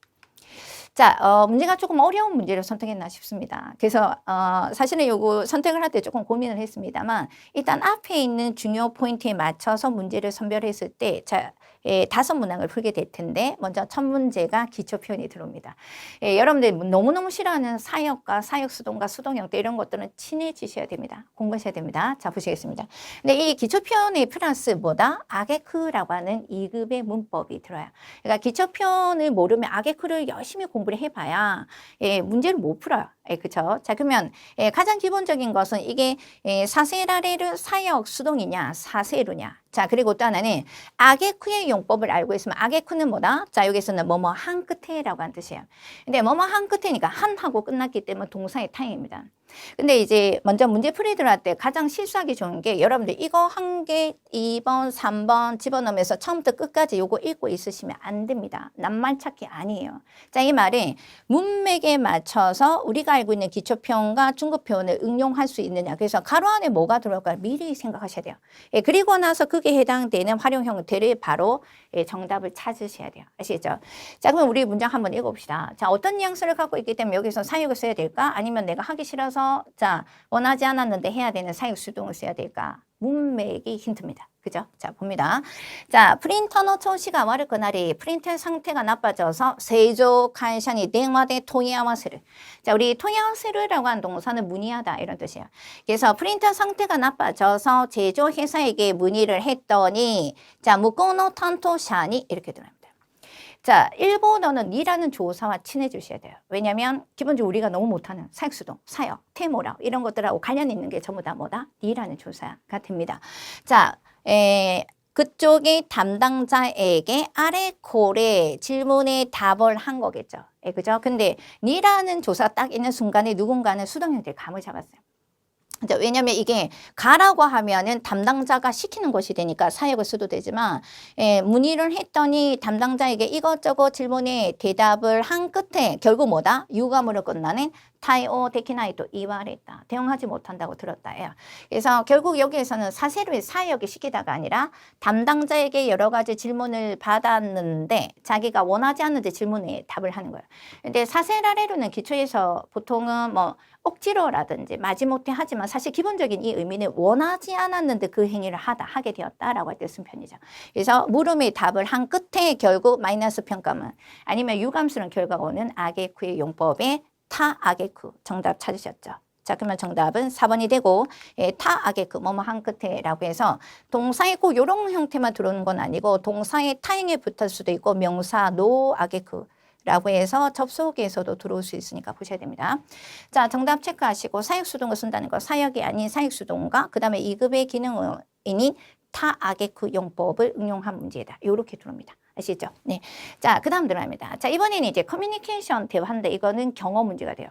자, 문제가 조금 어려운 문제를 선택했나 싶습니다. 그래서 사실은 요거 선택을 할 때 조금 고민을 했습니다만 일단 앞에 있는 중요 포인트에 맞춰서 문제를 선별했을 때 자, 5문항을 풀게 될 텐데 먼저 첫 문제가 기초 표현이 들어옵니다. 여러분들 너무너무 싫어하는 사역과 사역수동과 수동형태 이런 것들은 친해지셔야 됩니다. 공부하셔야 됩니다. 자, 보시겠습니다. 근데 이 기초 표현의 플러스 뭐다? 아게크라고 하는 2급의 문법이 들어요. 그러니까 기초 표현을 모르면 아게크를 열심히 공부를 해봐야 문제를 못 풀어요. 그렇죠? 자, 그러면 가장 기본적인 것은 이게 사세라레르 사역 수동이냐 사세루냐. 자, 그리고 또 하나는 아게쿠의 용법을 알고 있으면 아게쿠는 뭐다? 자, 여기서는 뭐뭐 한 끝에라고 한 뜻이에요. 근데 뭐뭐 한 끝에니까 한 하고 끝났기 때문에 동사의 타임입니다. 근데 이제 먼저 문제 풀이 들어갈 때 가장 실수하기 좋은 게 여러분들 이거 한 개 2번, 3번 집어넣으면서 처음부터 끝까지 요거 읽고 있으시면 안 됩니다. 낱말 찾기 아니에요. 자, 이 말은 문맥에 맞춰서 우리가 알고 있는 기초표현과 중급표현을 응용할 수 있느냐. 그래서 가로 안에 뭐가 들어갈까 미리 생각하셔야 돼요. 그리고 나서 그게 해당되는 활용 형태를 바로 정답을 찾으셔야 돼요. 아시겠죠? 자, 그럼 우리 문장 한번 읽어봅시다. 자, 어떤 뉘앙스를 갖고 있기 때문에 여기서 사역을 써야 될까? 아니면 내가 하기 싫어서 나빠져서 자 원하지 않았는데 해야 되는 사역수동을 써야 될까? 문맥이 힌트입니다. 그죠? 자 봅니다. 자 프린터の 調子が悪くなり 프린터의 상태가 나빠져서 세조 간šan이電話で 問い合わせる. 자 우리 問い合わせる라고 하는 동사는 문의하다 이런 뜻이에요. 그래서 프린터 상태가 나빠져서 제조 회사에게 문의를 했더니 자 向こうの担当者に 이렇게 들어갑니다. 자, 일본어는 니라는 조사와 친해지셔야 돼요. 왜냐하면 기본적으로 우리가 너무 못하는 사역수동, 사역, 테모라 이런 것들하고 관련 있는 게 전부 다 뭐다? 니라는 조사가 됩니다. 자, 그쪽의 담당자에게 아래콜의 질문에 답을 한 거겠죠. 그죠? 근데 니라는 조사 딱 있는 순간에 누군가는 수동형태의 감을 잡았어요. 왜냐하면 이게 가라고 하면은 담당자가 시키는 것이 되니까 사역을 써도 되지만 문의를 했더니 담당자에게 이것저것 질문에 대답을 한 끝에 결국 뭐다? 유감으로 끝나는 타이오 데키나이도 이와했다. 대응하지 못한다고 들었다예요. 그래서 결국 여기에서는 사세로의 사역이 시키다가 아니라 담당자에게 여러 가지 질문을 받았는데 자기가 원하지 않는데 질문에 답을 하는 거예요. 근데 사세라레로는 기초에서 보통은 뭐 억지로라든지 마지못해 하지만 사실 기본적인 이 의미는 원하지 않았는데 그 행위를 하게 되었다라고 할 때 쓴 편이죠. 그래서 물음의 답을 한 끝에 결국 마이너스 평가문 아니면 유감스러운 결과가 오는 아게쿠의 용법에 타 아게쿠 정답 찾으셨죠? 자 그러면 정답은 4번이 되고 타 아게쿠 뭐뭐 한 끝에라고 해서 동사에 꼭 이런 형태만 들어오는 건 아니고 동사의 타행에 붙을 수도 있고 명사 노 아게쿠 라고 해서 접속에서도 들어올 수 있으니까 보셔야 됩니다. 자, 정답 체크하시고 사역수동을 쓴다는 거 사역이 아닌 사역수동과 그 다음에 2급의 기능인인 타아게쿠 용법을 응용한 문제다. 이렇게 들어옵니다. 아시죠? 네. 자, 그 다음 들어갑니다. 자, 이번에는 이제 커뮤니케이션 대화인데 이거는 경어 문제가 돼요.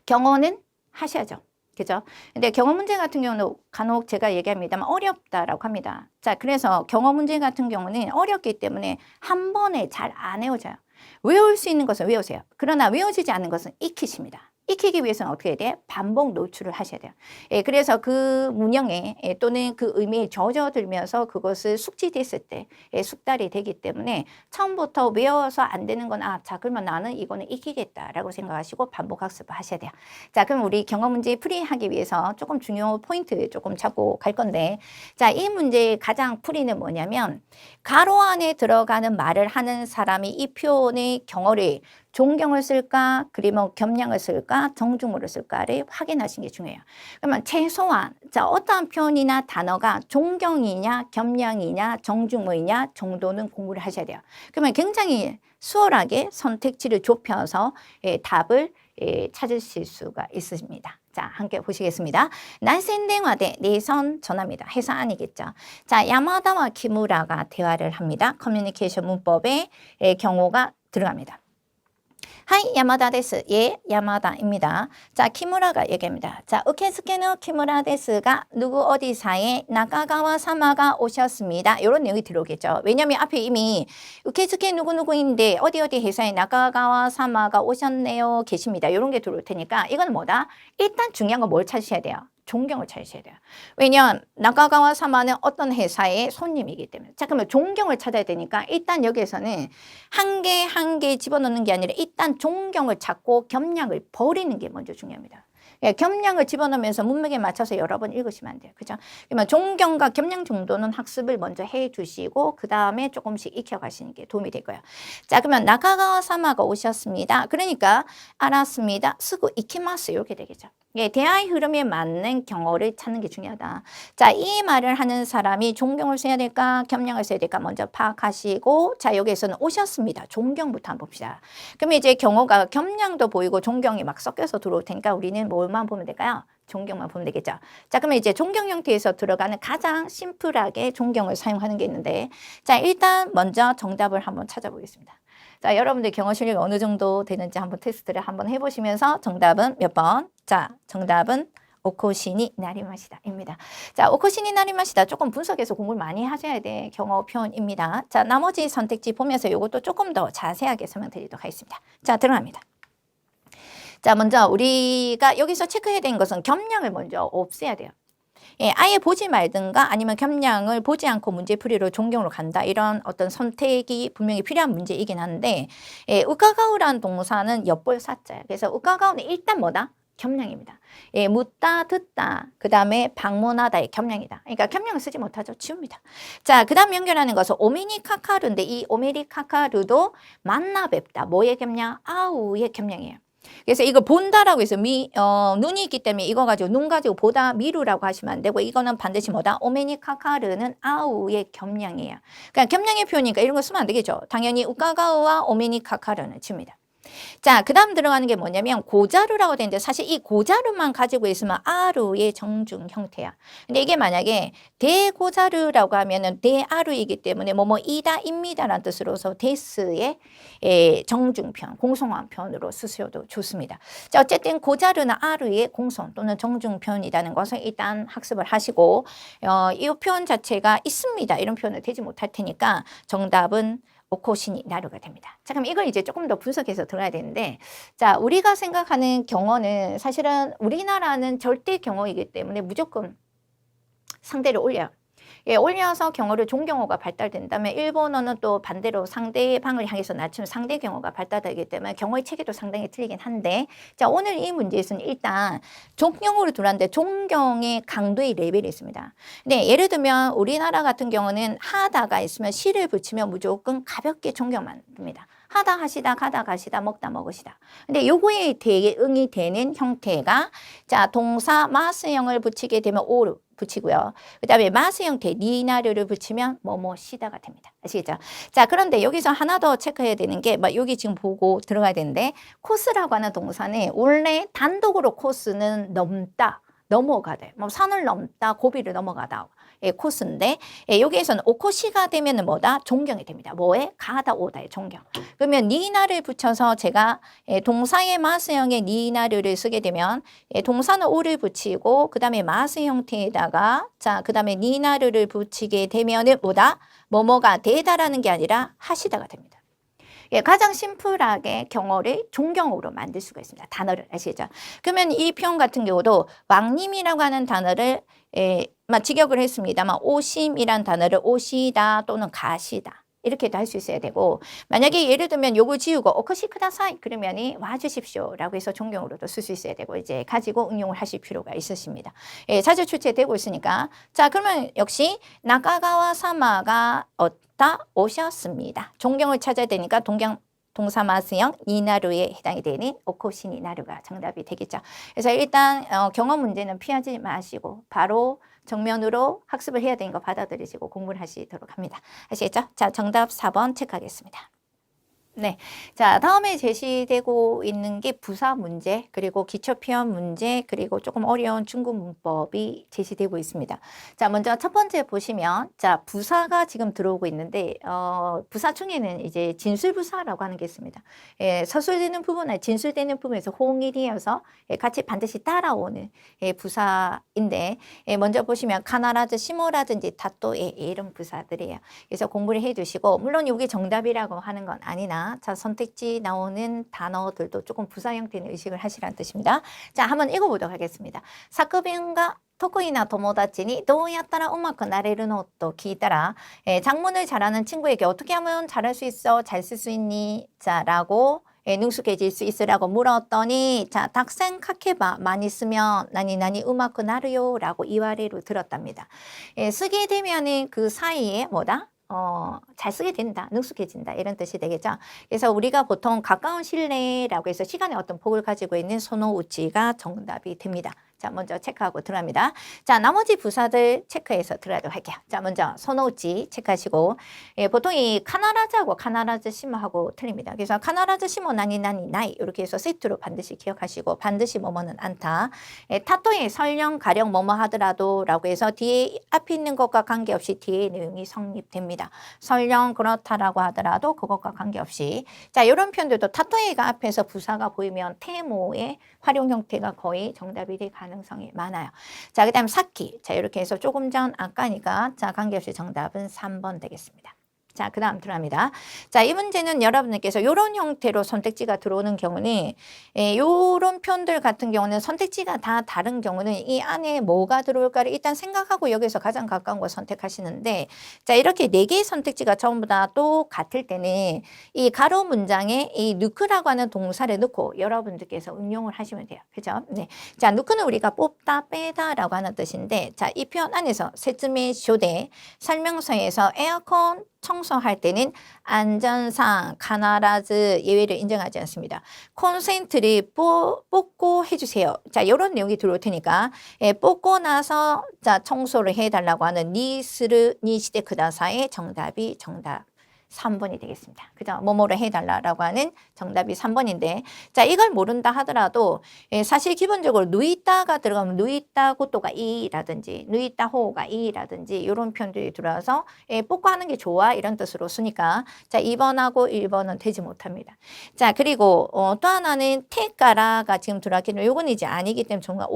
경어는 하셔야죠. 그죠? 근데 경어 문제 같은 경우는 간혹 제가 얘기합니다만 어렵다라고 합니다. 자, 그래서 경어 문제 같은 경우는 어렵기 때문에 한 번에 잘 안 외워져요. 외울 수 있는 것은 외우세요. 그러나 외워지지 않는 것은 익히십니다. 익히기 위해서는 어떻게 해야 돼요? 반복 노출을 하셔야 돼요. 그래서 그 문형에 또는 그 의미에 젖어들면서 그것을 숙지됐을 때 숙달이 되기 때문에 처음부터 외워서 안 되는 건 자 그러면 나는 이거는 익히겠다라고 생각하시고 반복 학습을 하셔야 돼요. 자 그럼 우리 경어 문제 풀이하기 위해서 조금 중요 포인트 조금 잡고 갈 건데 자 이 문제의 가장 풀이는 뭐냐면 가로 안에 들어가는 말을 하는 사람이 이 표현의 경어를 존경을 쓸까, 그리고 겸양을 쓸까, 정중어를 쓸까를 확인하시는 게 중요해요. 그러면 최소한 자 어떠한 표현이나 단어가 존경이냐, 겸양이냐, 정중어이냐 정도는 공부를 하셔야 돼요. 그러면 굉장히 수월하게 선택지를 좁혀서 답을 찾으실 수가 있습니다. 자, 함께 보시겠습니다. 난센 대화대 내선 전화입니다. 회사 아니겠죠. 자, 야마다와 키무라가 대화를 합니다. 커뮤니케이션 문법의 경우가 들어갑니다. 하이 야마다 데스. 예, 야마다입니다. 자, 키무라가 얘기합니다. 자, 우케스케노 키무라 데스가 누구 어디사에 나카가와 사마가 오셨습니다. 이런 내용이 들어오겠죠. 왜냐하면 앞에 이미 우케스케 누구누구인데 어디 회사에 나카가와 사마가 오셨네요. 계십니다. 이런 게 들어올 테니까 이건 뭐다? 일단 중요한 건 뭘 찾으셔야 돼요? 존경을 찾으셔야 돼요. 왜냐하면 나카가와 사마는 어떤 회사의 손님이기 때문에. 자 그러면 존경을 찾아야 되니까 일단 여기에서는 한 개 한 개 집어넣는 게 아니라 일단 존경을 찾고 겸양을 버리는 게 먼저 중요합니다. 겸양을 집어넣으면서 문맥에 맞춰서 여러 번 읽으시면 안 돼요. 그죠? 그러면 존경과 겸양 정도는 학습을 먼저 해 주시고 그 다음에 조금씩 익혀가시는 게 도움이 될 거예요. 자 그러면 나카가와 사마가 오셨습니다. 그러니까 알았습니다. 쓰고 이키마스 이렇게 되겠죠. 대화의 흐름에 맞는 경어를 찾는 게 중요하다. 자, 이 말을 하는 사람이 존경을 써야 될까, 겸양을 써야 될까 먼저 파악하시고, 자, 여기에서는 오셨습니다. 존경부터 한번 봅시다. 그러면 이제 경어가 겸양도 보이고 존경이 막 섞여서 들어올 테니까 우리는 뭘만 보면 될까요? 존경만 보면 되겠죠. 자, 그러면 이제 존경 형태에서 들어가는 가장 심플하게 존경을 사용하는 게 있는데, 자, 일단 먼저 정답을 한번 찾아보겠습니다. 자, 여러분들 경어 실력이 어느 정도 되는지 한번 테스트를 한번 해보시면서 정답은 몇 번? 자, 정답은 오코시니 나리마시다입니다. 자, 오코시니 나리마시다 조금 분석해서 공부를 많이 하셔야 돼 경어 표현입니다. 자, 나머지 선택지 보면서 이것도 조금 더 자세하게 설명드리도록 하겠습니다. 자, 들어갑니다. 자, 먼저 우리가 여기서 체크해야 되는 것은 겸양을 먼저 없애야 돼요. 아예 보지 말든가 아니면 겸양을 보지 않고 문제풀이로 존경으로 간다. 이런 어떤 선택이 분명히 필요한 문제이긴 한데 우카가우라는 동사는 엿볼 사자예요. 그래서 우카가우는 일단 뭐다? 겸량입니다. 예, 묻다, 듣다, 그 다음에 방문하다의 겸량이다. 그러니까 겸량을 쓰지 못하죠. 지웁니다. 자, 그 다음 연결하는 것은 오메니카카루인데 이 오메니카카루도 만나 뵙다. 뭐의 겸량? 아우의 겸량이에요. 그래서 이거 본다라고 해서 눈이 있기 때문에 이거 가지고 눈 가지고 보다 미루라고 하시면 안 되고 이거는 반드시 뭐다? 오메니카카르는 아우의 겸량이에요. 그러니까 겸량의 표현이니까 이런 거 쓰면 안 되겠죠. 당연히 우카가우와 오메니카카르는 칩니다. 자, 그 다음 들어가는 게 뭐냐면 고자루라고 되는데 사실 이 고자루만 가지고 있으면 아루의 정중 형태야. 근데 이게 만약에 대고자루라고 하면은 대아루이기 때문에 이다 입니다라는 뜻으로서 데스의 정중편, 공송한 편으로 쓰셔도 좋습니다. 자, 어쨌든 고자루는 아루의 공송 또는 정중편이라는 것을 일단 학습을 하시고 이 표현 자체가 있습니다. 이런 표현을 되지 못할 테니까 정답은 오코시니 나루가 됩니다. 자, 그럼 이걸 이제 조금 더 분석해서 들어야 되는데, 자, 우리가 생각하는 경어는 사실은 우리나라는 절대 경어이기 때문에 무조건 상대를 올려요. 예, 올려서 경어를 종경어가 발달된다면 일본어는 또 반대로 상대방을 향해서 낮추는 상대 경어가 발달되기 때문에 경어의 체계도 상당히 틀리긴 한데, 자, 오늘 이 문제에서는 일단 종경어로 들어왔는데 종경의 강도의 레벨이 있습니다. 네, 예를 들면 우리나라 같은 경우는 하다가 있으면 시를 붙이면 무조건 가볍게 종경만 듭니다. 하다 하시다 가다 가시다 먹다 먹으시다. 근데 요거에 대응이 되는 형태가 자, 동사 마스형을 붙이게 되면 오르 붙이고요. 그 다음에 마스 형태 니나르를 붙이면 뭐뭐시다가 됩니다. 아시겠죠? 자, 그런데 여기서 하나 더 체크해야 되는 게 여기 지금 보고 들어가야 되는데 코스라고 하는 동사는 원래 단독으로 코스는 넘다, 넘어가다, 산을 넘다, 고비를 넘어가다. 예, 코스인데 예, 여기에서는 오코시가 되면은 뭐다? 존경이 됩니다. 뭐에? 가다 오다의 존경. 그러면 니나를 붙여서 제가 예, 동사의 마스형의 니나르를 쓰게 되면 예, 동사는 오를 붙이고 그 다음에 마스 형태에다가 자, 그 다음에 니나르를 붙이게 되면은 뭐다? 뭐뭐가 되다라는 게 아니라 하시다가 됩니다. 예, 가장 심플하게 경어를 종경어로 만들 수가 있습니다. 단어를 아시죠? 그러면 이 표현 같은 경우도 왕님이라고 하는 단어를 직역을 했습니다만 오심이란 단어를 오시다 또는 가시다 이렇게도 할 수 있어야 되고 만약에 예를 들면 요거 지우고 오코시 쿠다사이 그러면이 와주십시오라고 해서 종경어로도 쓸 수 있어야 되고 이제 가지고 응용을 하실 필요가 있으십니다. 예, 자주 출제되고 있으니까 자 그러면 역시 나카가와 사마가 다 오셨습니다. 존경을 찾아야 되니까 동사 마스형 니나루에 해당이 되는 오코시 니나루가 정답이 되겠죠. 그래서 일단 경어 문제는 피하지 마시고 바로 정면으로 학습을 해야 되는 거 받아들이시고 공부를 하시도록 합니다. 아시겠죠? 자, 정답 4번 체크하겠습니다. 네. 자, 다음에 제시되고 있는 게 부사 문제, 그리고 기초 표현 문제, 그리고 조금 어려운 중국 문법이 제시되고 있습니다. 자, 먼저 첫 번째 보시면, 자, 부사가 지금 들어오고 있는데, 부사 중에는 이제 진술부사라고 하는 게 있습니다. 예, 서술되는 부분에, 진술되는 부분에서 호응이 되어서 예, 같이 반드시 따라오는 예, 부사인데, 예, 먼저 보시면, 카나라즈, 시모라든지 다또 예, 이런 부사들이에요. 그래서 공부를 해 두시고, 물론 이게 정답이라고 하는 건 아니나, 자, 선택지 나오는 단어들도 조금 부사 형태는 의식을 하시라는 뜻입니다. 자, 한번 읽어보도록 하겠습니다. 사쿠빈가 토코이나 도모다치니 도우야따라 우마쿠 나레르노 또 기다라 장문을 잘하는 친구에게 어떻게 하면 잘할 수 있어? 잘 쓸 수 있니? 자, 라고 능숙해질 수 있으라고 물었더니 자, 닥센 카케바 많이 쓰면 나니 우마쿠 나르요 라고 이와레로 들었답니다. 쓰게 되면은 그 사이에 뭐다? 잘 쓰게 된다, 능숙해진다 이런 뜻이 되겠죠. 그래서 우리가 보통 가까운 신뢰라고 해서 시간의 어떤 폭을 가지고 있는 소노우치가 정답이 됩니다. 자, 먼저 체크하고 들어갑니다. 자, 나머지 부사들 체크해서 들어가도록 할게요. 자, 먼저 소노우치 체크하시고 보통 이 카나라즈하고 카나라즈 시모하고 틀립니다. 그래서 카나라즈 시모 나니 나이 이렇게 해서 세트로 반드시 기억하시고 반드시 뭐뭐는 않다. 타토에 설령 가령 뭐뭐 하더라도 라고 해서 뒤에 앞에 있는 것과 관계없이 뒤에 내용이 성립됩니다. 설령 그렇다라고 하더라도 그것과 관계없이 자, 이런 표현들도 타토에가 앞에서 부사가 보이면 테모의 활용 형태가 거의 정답이 될 가능성이 많아요. 자, 그 다음 사키. 자, 이렇게 해서 조금 전 아까니까 자, 관계없이 정답은 3번 되겠습니다. 자, 그 다음 들어갑니다. 자, 이 문제는 여러분들께서 이런 형태로 선택지가 들어오는 경우는 이런 표현들 같은 경우는 선택지가 다 다른 경우는 이 안에 뭐가 들어올까를 일단 생각하고 여기서 가장 가까운 걸 선택하시는데 자, 이렇게 4개의 선택지가 전부 다 똑같을 때는 이 가로 문장에 이 넣으라고 하는 동사를 넣고 여러분들께서 응용을 하시면 돼요. 그죠? 네. 자, 넣으는 우리가 뽑다, 빼다라고 하는 뜻인데 자, 이 표현 안에서 세즈메 쇼대 설명서에서 에어컨 청소할 때는 안전상 가나라즈 예외를 인정하지 않습니다. 콘센트를 뽑고 해주세요. 자, 이런 내용이 들어올 테니까 뽑고 나서 자 청소를 해달라고 하는 니스르 니시데 크다사의 정답이 정답 3번이 되겠습니다. 그죠? 뭐뭐를 해달라고 하는 정답이 3번인데 자 이걸 모른다 하더라도 사실 기본적으로 누이따가 들어가면 누이따 고또가 이라든지 누이따 호가 이라든지 이런 표현들이 들어와서 뽑고 하는 게 좋아 이런 뜻으로 쓰니까 자 2번하고 1번은 되지 못합니다. 자 그리고 또 하나는 테까라가 지금 들어왔기는 요건 이제 아니기 때문에 정말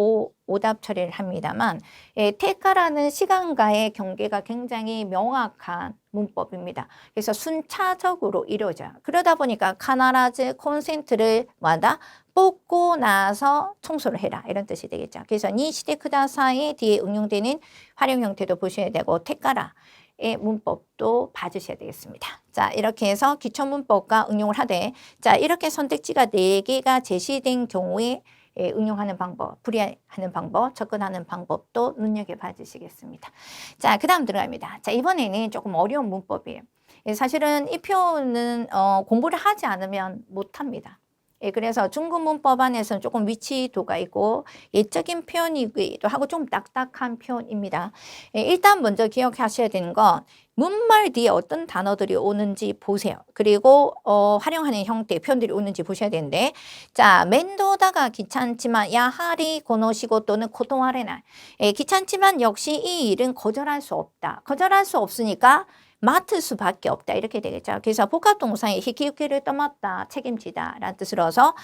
오답 처리를 합니다만 테카라는 시간과의 경계가 굉장히 명확한 문법입니다. 그래서 순차적으로 이루어져요. 그러다 보니까 카나라즈 콘센트를 마다 뽑고 나서 청소를 해라 이런 뜻이 되겠죠. 그래서 니시데 쿠다사이 뒤에 응용되는 활용 형태도 보셔야 되고 테카라의 문법도 봐주셔야 되겠습니다. 자 이렇게 해서 기초 문법과 응용을 하되 자 이렇게 선택지가 4개가 제시된 경우에 응용하는 방법, 풀이하는 방법, 접근하는 방법도 눈여겨봐 주시겠습니다. 자, 그 다음 들어갑니다. 자, 이번에는 조금 어려운 문법이에요. 사실은 이 표현은 공부를 하지 않으면 못합니다. 그래서 중급 문법 안에서는 조금 위치도가 있고 예적인 표현이기도 하고 좀 딱딱한 표현입니다. 일단 먼저 기억하셔야 되는 건 문말 뒤에 어떤 단어들이 오는지 보세요. 그리고 활용하는 형태 표현들이 오는지 보셔야 되는데 자 멘도다가 귀찮지만 야하리 고노시고 또는 코토와레나 귀찮지만 역시 이 일은 거절할 수 없다. 거절할 수 없으니까 맡을 수밖에 없다 이렇게 되겠죠. 그래서 복합동사에 히키유키를 떠맡다 책임지다 라는 뜻으로서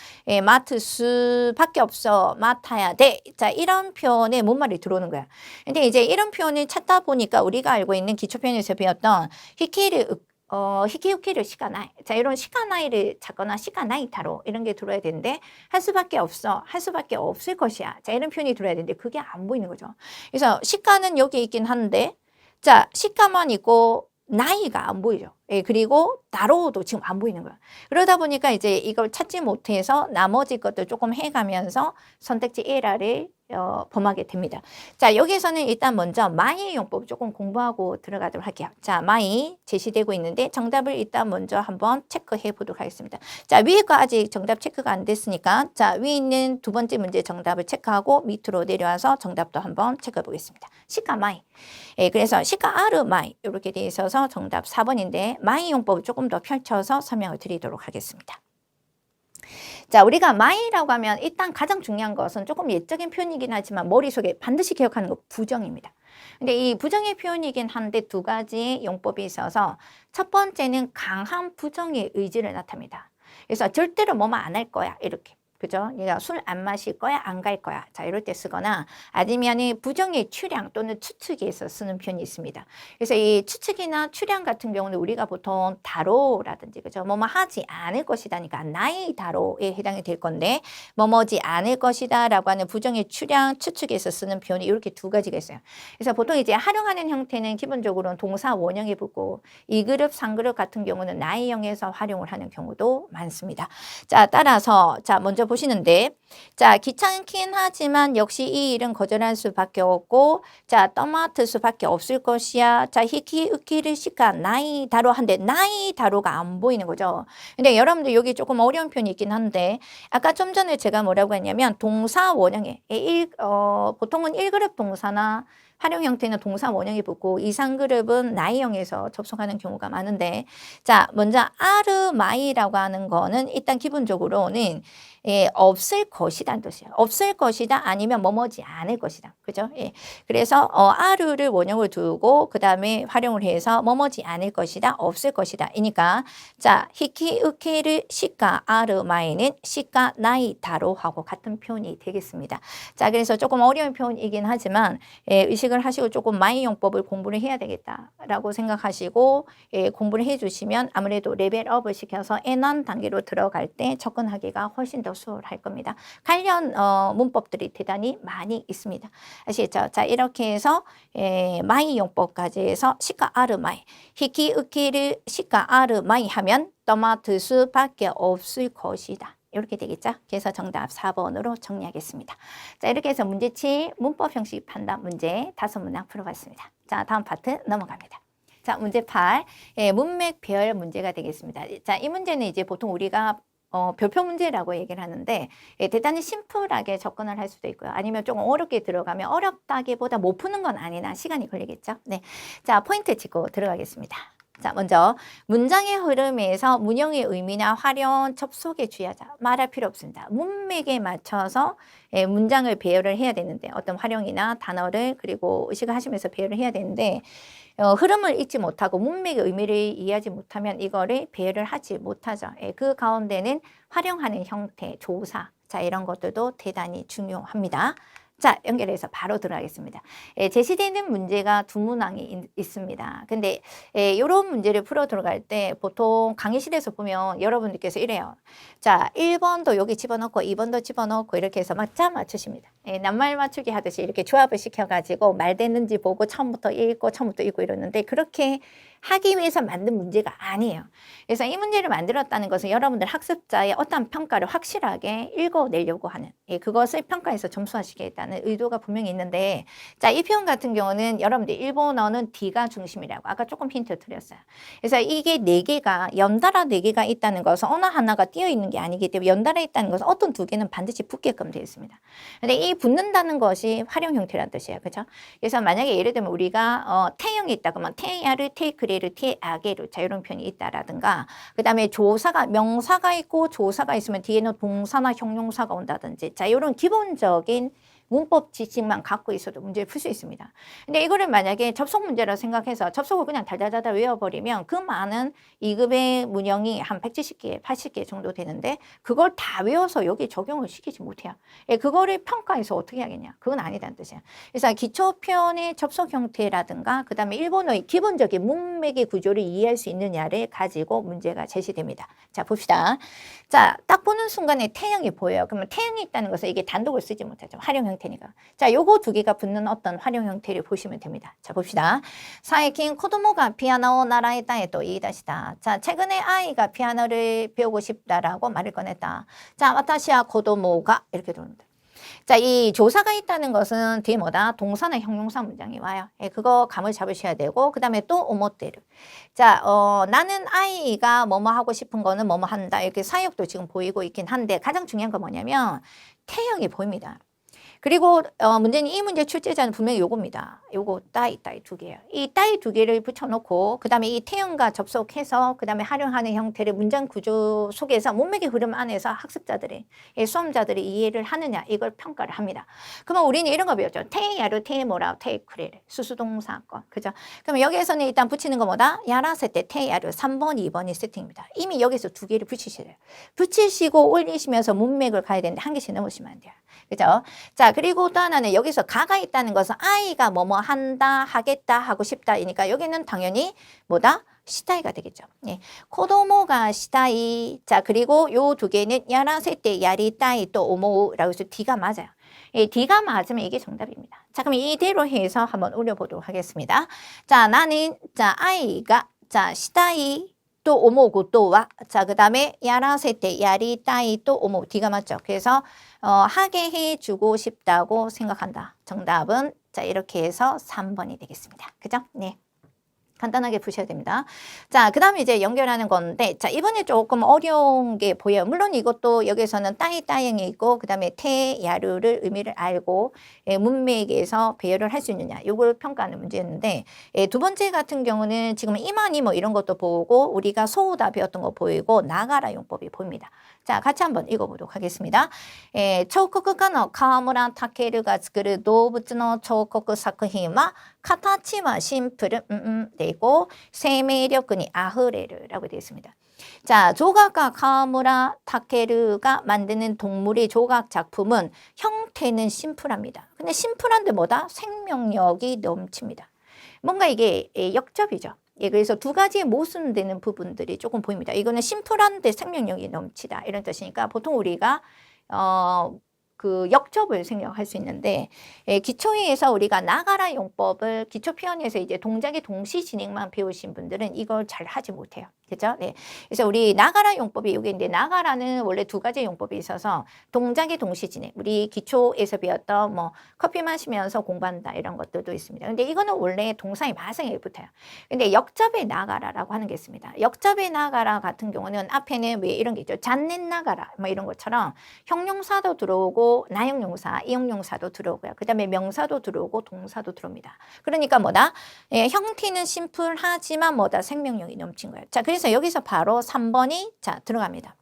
맡을 수밖에 없어 맡아야 돼. 자 이런 표현에 뭔 말이 들어오는 거야. 근데 이제 이런 표현을 찾다 보니까 우리가 알고 있는 기초표현에서 배웠던 히키유키를 시카나이. 자, 이런 시카나이를 찾거나 시카나이타로 이런 게 들어야 되는데 할 수밖에 없어. 할 수밖에 없을 것이야. 자, 이런 표현이 들어야 되는데 그게 안 보이는 거죠. 그래서 시카는 여기 있긴 한데 자, 시카만 있고 나이가 안 보이죠. 그리고 다로도 지금 안 보이는 거야. 그러다 보니까 이제 이걸 찾지 못해서 나머지 것들 조금 해가면서 선택지 1R을 범하게 됩니다. 자, 여기에서는 일단 먼저 마이 용법 조금 공부하고 들어가도록 할게요. 자, 마이 제시되고 있는데 정답을 일단 먼저 한번 체크해 보도록 하겠습니다. 자, 위에 거 아직 정답 체크가 안 됐으니까 자, 위에 있는 두 번째 문제 정답을 체크하고 밑으로 내려와서 정답도 한번 체크해 보겠습니다. 시카 마이. 그래서 시카 아르 마이 이렇게 되어 있어서 정답 4번인데 마이 용법을 조금 더 펼쳐서 설명을 드리도록 하겠습니다. 자, 우리가 마이라고 하면 일단 가장 중요한 것은 조금 예적인 표현이긴 하지만 머릿속에 반드시 기억하는 거 부정입니다. 근데 이 부정의 표현이긴 한데 두 가지 용법이 있어서 첫 번째는 강한 부정의 의지를 나타냅니다. 그래서 절대로 뭐만 안 할 거야 이렇게. 그죠? 얘가 술 안 마실 거야, 안 갈 거야. 자, 이럴 때 쓰거나 아니면 부정의 추량 또는 추측에서 쓰는 표현이 있습니다. 그래서 이 추측이나 추량 같은 경우는 우리가 보통 다로라든지, 그죠? 뭐뭐 하지 않을 것이다니까 나이 다로에 해당이 될 건데, 뭐뭐지 않을 것이다 라고 하는 부정의 추량, 추측에서 쓰는 표현이 이렇게 두 가지가 있어요. 그래서 보통 이제 활용하는 형태는 기본적으로는 동사 원형이 붙고, 2그룹, 3그룹 같은 경우는 나이형에서 활용을 하는 경우도 많습니다. 자, 따라서, 자, 먼저 보시는데 자 귀찮긴 하지만 역시 이 일은 거절할 수밖에 없고 자 떠맡을 수밖에 없을 것이야. 자 히키 으키를 시카 나이 다로 한데 나이 다로가 안 보이는 거죠. 근데 여러분들 여기 조금 어려운 표현이 있긴 한데 아까 좀 전에 제가 뭐라고 했냐면 동사 원형에 보통은 1그룹 동사나 활용 형태는 동사 원형이 붙고 2, 3그룹은 나이형에서 접속하는 경우가 많은데 자 먼저 아르마이라고 하는 거는 일단 기본적으로는 없을 것이다는 뜻이에요. 없을 것이다 아니면 뭐뭐지 않을 것이다. 그죠? 그래서 아르를 원형을 두고 그 다음에 활용을 해서 뭐뭐지 않을 것이다, 없을 것이다. 이니까 자 히키 으케를 시카 아르마이는 시카 나이다로 하고 같은 표현이 되겠습니다. 자 그래서 조금 어려운 표현이긴 하지만 의식을 인식을 하시고 조금 마이용법을 공부를 해야 되겠다라고 생각하시고 공부를 해주시면 아무래도 레벨업을 시켜서 N1 단계로 들어갈 때 접근하기가 훨씬 더 수월할 겁니다. 관련 문법들이 대단히 많이 있습니다. 아시겠죠? 자, 이렇게 해서 마이용법까지 해서 시가 아르마이, 히키 으키를 시가 아르마이 하면 떠맡을 수밖에 없을 것이다. 이렇게 되겠죠? 그래서 정답 4번으로 정리하겠습니다. 자, 이렇게 해서 문제 7 문법 형식 판단 문제 5문항 풀어봤습니다. 자, 다음 파트 넘어갑니다. 자, 문제 8 문맥 배열 문제가 되겠습니다. 자, 이 문제는 이제 보통 우리가 별표 문제라고 얘기를 하는데 대단히 심플하게 접근을 할 수도 있고요. 아니면 조금 어렵게 들어가면 어렵다기보다 못 푸는 건 아니나 시간이 걸리겠죠. 네, 자, 포인트 짚고 들어가겠습니다. 자, 먼저 문장의 흐름에서 문형의 의미나 활용, 접속에 주의하자. 말할 필요 없습니다. 문맥에 맞춰서 문장을 배열을 해야 되는데 어떤 활용이나 단어를 그리고 의식을 하시면서 배열을 해야 되는데 흐름을 잊지 못하고 문맥의 의미를 이해하지 못하면 이거를 배열을 하지 못하죠. 그 가운데는 활용하는 형태, 조사, 자, 이런 것들도 대단히 중요합니다. 자, 연결해서 바로 들어가겠습니다. 제시되는 문제가 두 문항이 있습니다. 근데 이런 문제를 풀어 들어갈 때 보통 강의실에서 보면 여러분들께서 이래요. 자, 1번도 여기 집어넣고 2번도 집어넣고 이렇게 해서 맞자 맞추십니다. 낱말 맞추기 하듯이 이렇게 조합을 시켜가지고 말 됐는지 보고 처음부터 읽고 이러는데 그렇게 하기 위해서 만든 문제가 아니에요. 그래서 이 문제를 만들었다는 것은 여러분들 학습자의 어떤 평가를 확실하게 읽어내려고 하는 그것을 평가해서 점수화시키겠다는 의도가 분명히 있는데 자, 이 표현 같은 경우는 여러분들 일본어는 D가 중심이라고 아까 조금 힌트 드렸어요. 그래서 이게 4개가 연달아 4개가 있다는 것은 어느 하나가 띄어 있는 게 아니기 때문에 연달아 있다는 것은 어떤 2개는 반드시 붙게끔 되어 있습니다. 근데 이 붙는다는 것이 활용 형태라는 뜻이에요. 그렇죠? 그래서 만약에 예를 들면 우리가 태형이 있다 그러면 태야를 테이크레를 테아게를 자 이런 표현이 있다라든가 그 다음에 조사가 명사가 있고 조사가 있으면 뒤에는 동사나 형용사가 온다든지 자 이런 기본적인 문법 지식만 갖고 있어도 문제를 풀 수 있습니다. 근데 이거를 만약에 접속 문제라고 생각해서 접속을 그냥 달달달달 외워버리면 그 많은 2급의 문형이 한 170개, 80개 정도 되는데 그걸 다 외워서 여기 적용을 시키지 못해요. 그거를 평가해서 어떻게 하겠냐? 그건 아니다는 뜻이에요. 그래서 기초 표현의 접속 형태라든가 그 다음에 일본어의 기본적인 문맥의 구조를 이해할 수 있느냐를 가지고 문제가 제시됩니다. 자, 봅시다. 자, 딱 보는 순간에 태형이 보여요. 그러면 태형이 있다는 것은 이게 단독을 쓰지 못하죠. 활용 형태니까. 자, 요거 2개가 붙는 어떤 활용 형태를 보시면 됩니다. 자, 봅시다. 사이킨 코도모가 피아노 나라에다에 또 이다시다. 자, 최근에 아이가 피아노를 배우고 싶다라고 말을 꺼냈다. 자, 와타시와 코도모가 이렇게 들어옵니다. 자, 이 조사가 있다는 것은 뒤에 뭐다? 동사나 형용사 문장이 와요. 그거 감을 잡으셔야 되고 그 다음에 또 오모테르. 자, 나는 아이가 뭐뭐 하고 싶은 거는 뭐뭐 한다. 이렇게 사역도 지금 보이고 있긴 한데 가장 중요한 건 뭐냐면 태형이 보입니다. 그리고 문제는 이 문제 출제자는 분명히 요겁니다. 요거 따이 2개예요. 이 따이 2개를 붙여놓고 그 다음에 이 태형과 접속해서 그 다음에 활용하는 형태를 문장 구조 속에서 문맥의 흐름 안에서 학습자들이 수험자들이 이해를 하느냐 이걸 평가를 합니다. 그러면 우리는 이런 거 배웠죠. 테야르 테모라 테이크레 수수동사건 그죠? 그러면 여기에서는 일단 붙이는 거 뭐다? 야라세 때 테야르 3번 2번이 세팅입니다. 이미 여기서 2개를 붙이시래요. 붙이시고 올리시면서 문맥을 가야 되는데 한 개씩 넘으시면 안 돼요. 그죠? 자, 그리고 또 하나는 여기서 가가 있다는 것은 아이가 뭐뭐 한다, 하겠다, 하고 싶다이니까 여기는 당연히 뭐다? 시다이가 되겠죠. 예. 코도모가 시다이. 자, 그리고 요 2개는 야라세때 야리따이 또 오모우라고 해서 D가 맞아요. 예, D가 맞으면 이게 정답입니다. 자, 그럼 이대로 해서 한번 올려보도록 하겠습니다. 자, 나는, 자, 아이가, 자, 시다이. 또 오모고 또와 자 그다음에 야라세테 야리따이 또 오모 D가 맞죠. 그래서 하게 해주고 싶다고 생각한다. 정답은 자 이렇게 해서 3번이 되겠습니다. 그죠? 네. 간단하게 푸셔야 됩니다. 자, 그 다음에 이제 연결하는 건데, 자, 이번에 조금 어려운 게 보여요. 물론 이것도 여기서는 따이따잉이 있고, 그 다음에 태야루를 의미를 알고, 문맥에서 배열을 할 수 있느냐, 요걸 평가하는 문제였는데, 2번째 같은 경우는 지금 이만이 뭐 이런 것도 보고, 우리가 소우다 배웠던 거 보이고, 나가라 용법이 보입니다. 자, 같이 한번 읽어보도록 하겠습니다. 초코쿠가노 카와무라 타케루가 作る動物の彫刻作品は形はシンプル、되고生命力にあふれる라고 되어 있습니다. 자, 조각가 카무라 타케루가 만드는 동물의 조각 작품은 형태는 심플합니다. 근데 심플한데 뭐다? 생명력이 넘칩니다. 뭔가 이게 역접이죠. 예, 그래서 두 가지의 모순되는 부분들이 조금 보입니다. 이거는 심플한데 생명력이 넘치다 이런 뜻이니까 보통 우리가 그 역접을 생략할 수 있는데 기초회에서 우리가 나가라 용법을 기초 표현에서 이제 동작의 동시 진행만 배우신 분들은 이걸 잘 하지 못해요. 그죠? 네. 그래서 우리 나가라 용법이 여기인데 나가라는 원래 두 가지 용법이 있어서 동작의 동시 진행. 우리 기초에서 배웠던 뭐 커피 마시면서 공부한다 이런 것들도 있습니다. 근데 이거는 원래 동사의 마성에 붙어요. 근데 역접에 나가라라고 하는 게 있습니다. 역접에 나가라 같은 경우는 앞에는 왜 이런 게 있죠? 잔넷 나가라 뭐 이런 것처럼 형용사도 들어오고 나형용사, 이형용사도 들어오고요. 그 다음에 명사도 들어오고 동사도 들어옵니다. 그러니까 뭐다? 형태는 심플하지만 뭐다? 생명력이 넘친 거예요. 자, 그래서 여기서 바로 3번이 자 들어갑니다.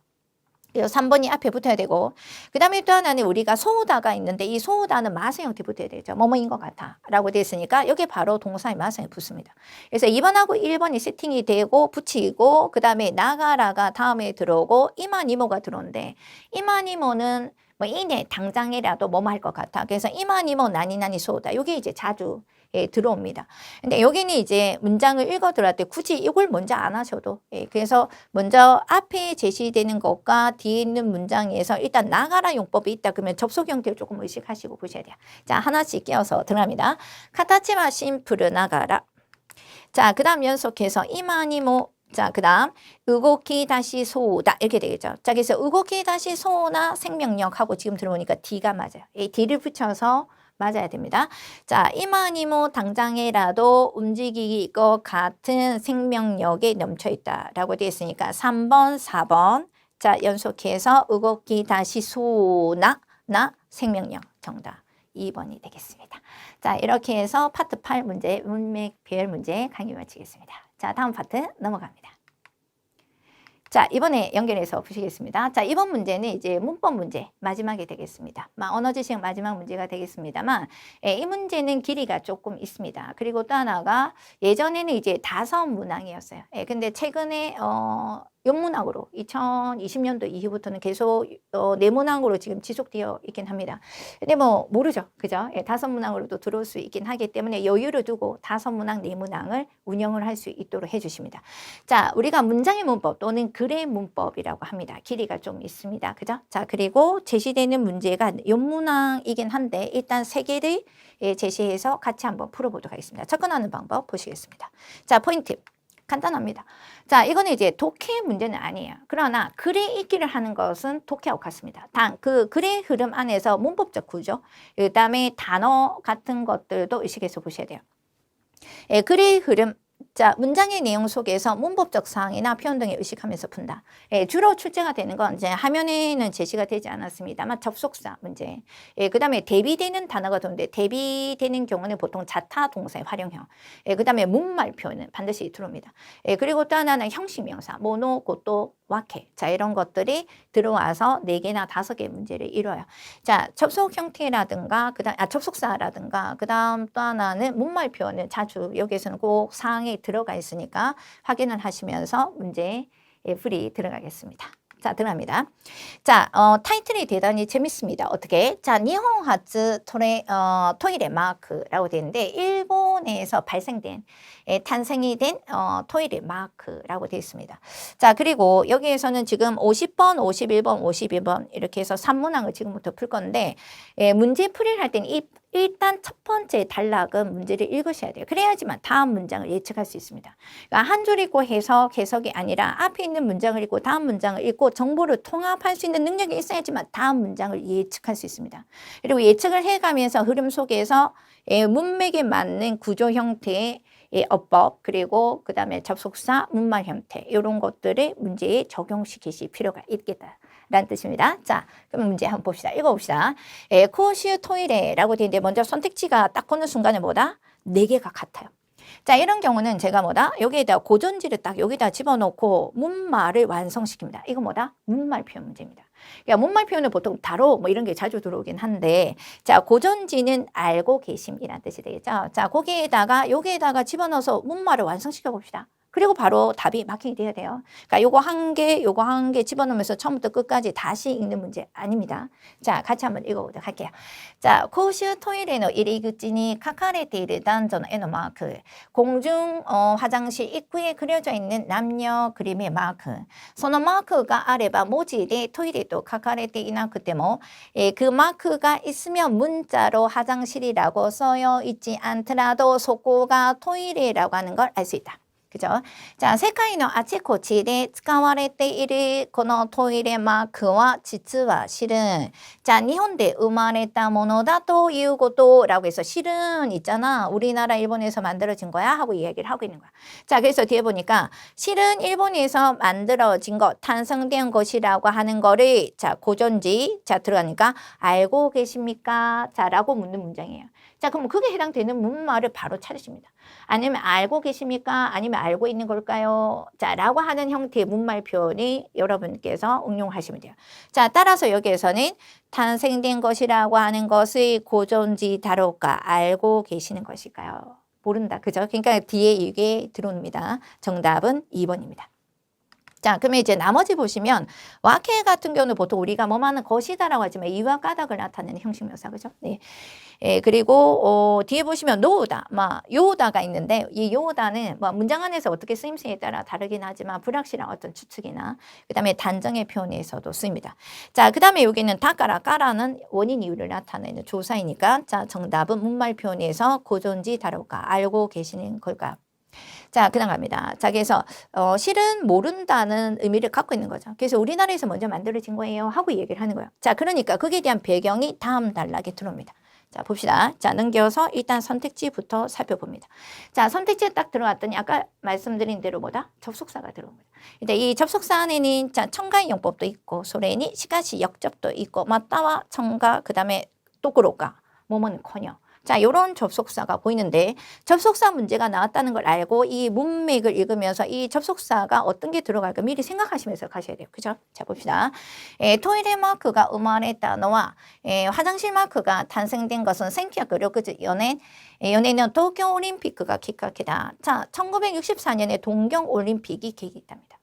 그래서 3번이 앞에 붙어야 되고 그 다음에 또 하나는 우리가 소우다가 있는데 이 소우다는 마사 형태 붙어야 되죠. 뭐뭐인 것 같아 라고 되어 있으니까 여기 바로 동사의 마사에 붙습니다. 그래서 2번하고 1번이 세팅이 되고 붙이고 그 다음에 나가라가 다음에 들어오고 이마니모가 들어오는데 이마니모는 뭐 이내 당장이라도 뭐뭐 할 것 같아. 그래서 이마니모 나니나니 소우다. 이게 이제 자주 들어옵니다. 근데 여기는 이제 문장을 읽어 들어갈 때 굳이 이걸 먼저 안 하셔도 그래서 먼저 앞에 제시되는 것과 뒤에 있는 문장에서 일단 나가라 용법이 있다 그러면 접속 형태를 조금 의식하시고 보셔야 돼요. 자, 하나씩 끼워서 들어갑니다. 카타치와 심플을 나가라. 자, 그 다음 연속해서 이마니모 자, 그 다음 의고키 다시 소다 이렇게 되겠죠. 자, 그래서 의고키 다시 소나 생명력하고 지금 들어보니까 D가 맞아요. 이 D를 붙여서 맞아야 됩니다. 자, 이마니모 당장에라도 움직일 것 같은 생명력이 넘쳐 있다라고 되어 있으니까 3번, 4번. 자, 연속해서 의고키 다시 소나 생명력 정답 2번이 되겠습니다. 자, 이렇게 해서 파트 8 문제, 문맥 배열 문제 강의 마치겠습니다. 자, 다음 파트 넘어갑니다. 자, 이번에 연결해서 보시겠습니다. 자, 이번 문제는 이제 문법 문제 마지막이 되겠습니다. 언어 지식 마지막 문제가 되겠습니다만 이 문제는 길이가 조금 있습니다. 그리고 또 하나가 예전에는 이제 다섯 문항이었어요. 근데 최근에 연문항으로 2020년도 이후부터는 계속 네문항으로 지금 지속되어 있긴 합니다. 근데 뭐 모르죠. 그죠? 다섯 문항으로도 들어올 수 있긴 하기 때문에 여유를 두고 다섯 문항, 네문항을 운영을 할 수 있도록 해주십니다. 자, 우리가 문장의 문법 또는 글의 문법이라고 합니다. 길이가 좀 있습니다. 그죠? 자, 그리고 제시되는 문제가 연문항이긴 한데 일단 세 개를 제시해서 같이 한번 풀어보도록 하겠습니다. 접근하는 방법 보시겠습니다. 자, 포인트. 간단합니다. 자, 이거는 이제 독해 문제는 아니에요. 그러나 글의 읽기를 하는 것은 독해하고 같습니다. 단, 그 글의 흐름 안에서 문법적 구조, 그 다음에 단어 같은 것들도 의식해서 보셔야 돼요. 글의 흐름, 자, 문장의 내용 속에서 문법적 사항이나 표현 등을 의식하면서 푼다. 주로 출제가 되는 건 이제 화면에는 제시가 되지 않았습니다만 접속사 문제. 그 다음에 대비되는 단어가 들어오는데 대비되는 경우는 보통 자타 동사의 활용형. 그 다음에 문말 표현은 반드시 들어옵니다. 그리고 또 하나는 형식 명사, 모노, 고토, 와케. 자, 이런 것들이 들어와서 4개나 5개 문제를 이뤄요. 자, 접속 형태라든가, 접속사라든가, 그 다음 또 하나는 문말 표현은 자주 여기에서는 꼭 사항에 들어가 있으니까 확인을 하시면서 문제에 풀이 들어가겠습니다. 자, 들어갑니다. 자, 타이틀이 대단히 재밌습니다. 어떻게? 자, 니혼하츠 토이레 마크라고 되는데 일본에서 발생된 탄생이 된 토이레 마크라고 되어 있습니다. 자, 그리고 여기에서는 지금 50번, 51번, 52번 이렇게 해서 3문항을 지금부터 풀 건데 문제 풀이를 할 때는 일단 첫 번째 단락은 문제를 읽으셔야 돼요. 그래야지만 다음 문장을 예측할 수 있습니다. 그러니까 한 줄 읽고 해석이 아니라 앞에 있는 문장을 읽고 다음 문장을 읽고 정보를 통합할 수 있는 능력이 있어야지만 다음 문장을 예측할 수 있습니다. 그리고 예측을 해가면서 흐름 속에서 문맥에 맞는 구조 형태의 어법 그리고 그 다음에 접속사, 문말 형태 이런 것들을 문제에 적용시키실 필요가 있겠다. 라는 뜻입니다. 자, 그럼 문제 한번 봅시다. 읽어봅시다. 코시우 토이레라고 되어 있는데 먼저 선택지가 딱 보는 순간에 뭐다? 4개가 같아요. 자, 이런 경우는 제가 뭐다? 여기에다 고전지를 딱 여기다 집어넣고 문말을 완성시킵니다. 이거 뭐다? 문말 표현 문제입니다. 그러니까 문말 표현을 보통 다로 뭐 이런 게 자주 들어오긴 한데 자, 고전지는 알고 계심이라는 뜻이 되겠죠. 자, 거기에다가 여기에다가 집어넣어서 문말을 완성시켜 봅시다. 그리고 바로 답이 마킹이 돼야 돼요. 그러니까 요거 한 개 집어넣으면서 처음부터 끝까지 다시 읽는 문제 아닙니다. 자, 같이 한번 읽어보도록 할게요. 자, 公衆トイレの入り口に書かれている男女の絵のマーク、공중 화장실 입구에 그려져 있는 남녀 그림의 마크, そのマークがあれば文字でトイレと書かれていなくても그 마크가 있으면 문자로 화장실이라고 써여 있지 않더라도 속고가 토이레라고 하는 걸 알 수 있다. 그죠? 자, 世界のあちこちで使われているこのトイレマークは実は실은 자, 일본에 生まれたものだという것도라고 해서 실은 있잖아. 우리나라 일본에서 만들어진 거야 하고 이야기를 하고 있는 거야. 자, 그래서 뒤에 보니까 실은 일본에서 만들어진 것, 탄생된 것이라고 하는 거를 자, 고전지 자, 들어가니까 알고 계십니까? 자, 라고 묻는 문장이에요. 자, 그럼 그게 해당되는 문말을 바로 찾으십니다. 아니면 알고 계십니까? 아니면 알고 있는 걸까요? 자, 라고 하는 형태의 문말 표현이 여러분께서 응용하시면 돼요. 자, 따라서 여기에서는 탄생된 것이라고 하는 것의 고전지 다룰까 알고 계시는 것일까요? 모른다. 그죠? 그러니까 뒤에 이게 들어옵니다. 정답은 2번입니다. 자, 그러면 이제 나머지 보시면 와케 같은 경우는 보통 우리가 뭐하는 것이다라고 하지만 이와 까닭을 나타내는 형식명사, 그죠? 네. 그리고 뒤에 보시면 노우다, 요다가 있는데 이 요다는 문장 안에서 어떻게 쓰임새에 따라 다르긴 하지만 불확실한 어떤 추측이나 그다음에 단정의 표현에서도 쓰입니다. 자, 그다음에 여기는 다까라, 까라는 원인 이유를 나타내는 조사이니까 자, 정답은 문말 표현에서 고전지 다룰까 알고 계시는 걸까? 자, 그다음 갑니다. 자, 그래서 실은 모른다는 의미를 갖고 있는 거죠. 그래서 우리나라에서 먼저 만들어진 거예요 하고 얘기를 하는 거예요. 자, 그러니까 거기에 대한 배경이 다음 단락에 들어옵니다. 자, 봅시다. 자, 넘겨서 일단 선택지부터 살펴봅니다. 자, 선택지에 딱 들어왔더니 아까 말씀드린 대로 뭐다? 접속사가 들어옵니다. 이제 이 접속사 안에는 자, 첨가의 용법도 있고 소래니 시가시 역접도 있고 맞다와 첨가 그다음에 또그로가 뭐뭐는커녕 자, 요런 접속사가 보이는데 접속사 문제가 나왔다는 걸 알고 이 문맥을 읽으면서 이 접속사가 어떤 게 들어갈까 미리 생각하시면서 가셔야 돼요. 그죠? 자, 봅시다. 토이레 마크가 生まれたのは 화장실 마크가 탄생된 것은 1964년 연예는 도쿄 올림픽가 기각이다. 자, 1964년에 동경 올림픽이 계기입니다.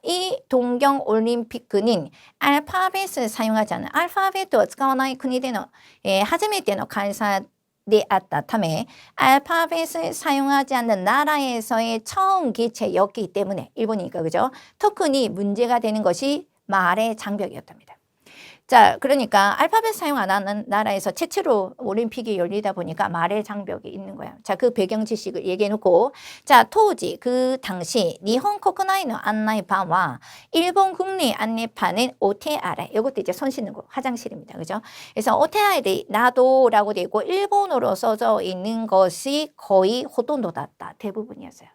이 동경 올림픽은 알파벳을 사용하지 않는 알파벳을 使わない国での初めての開催であったため 알파벳을 사용하지 않는 나라에서의 처음 개최였기 때문에 일본이니까 그죠? 특히 문제가 되는 것이 말의 장벽이었답니다. 자, 그러니까 알파벳 사용 안 하는 나라에서 최초로 올림픽이 열리다 보니까 말의 장벽이 있는 거야. 자, 그 배경 지식을 얘기해 놓고 자, 토지 그 당시 일본 국내의 안내판과 일본 국내 안내판은 오테아레. 이것도 이제 손 씻는 거 화장실입니다. 그죠? 그래서 오테아레 나도라고 되어 있고 일본어로 써져 있는 것이 거의 호돈도다. 대부분이었어요.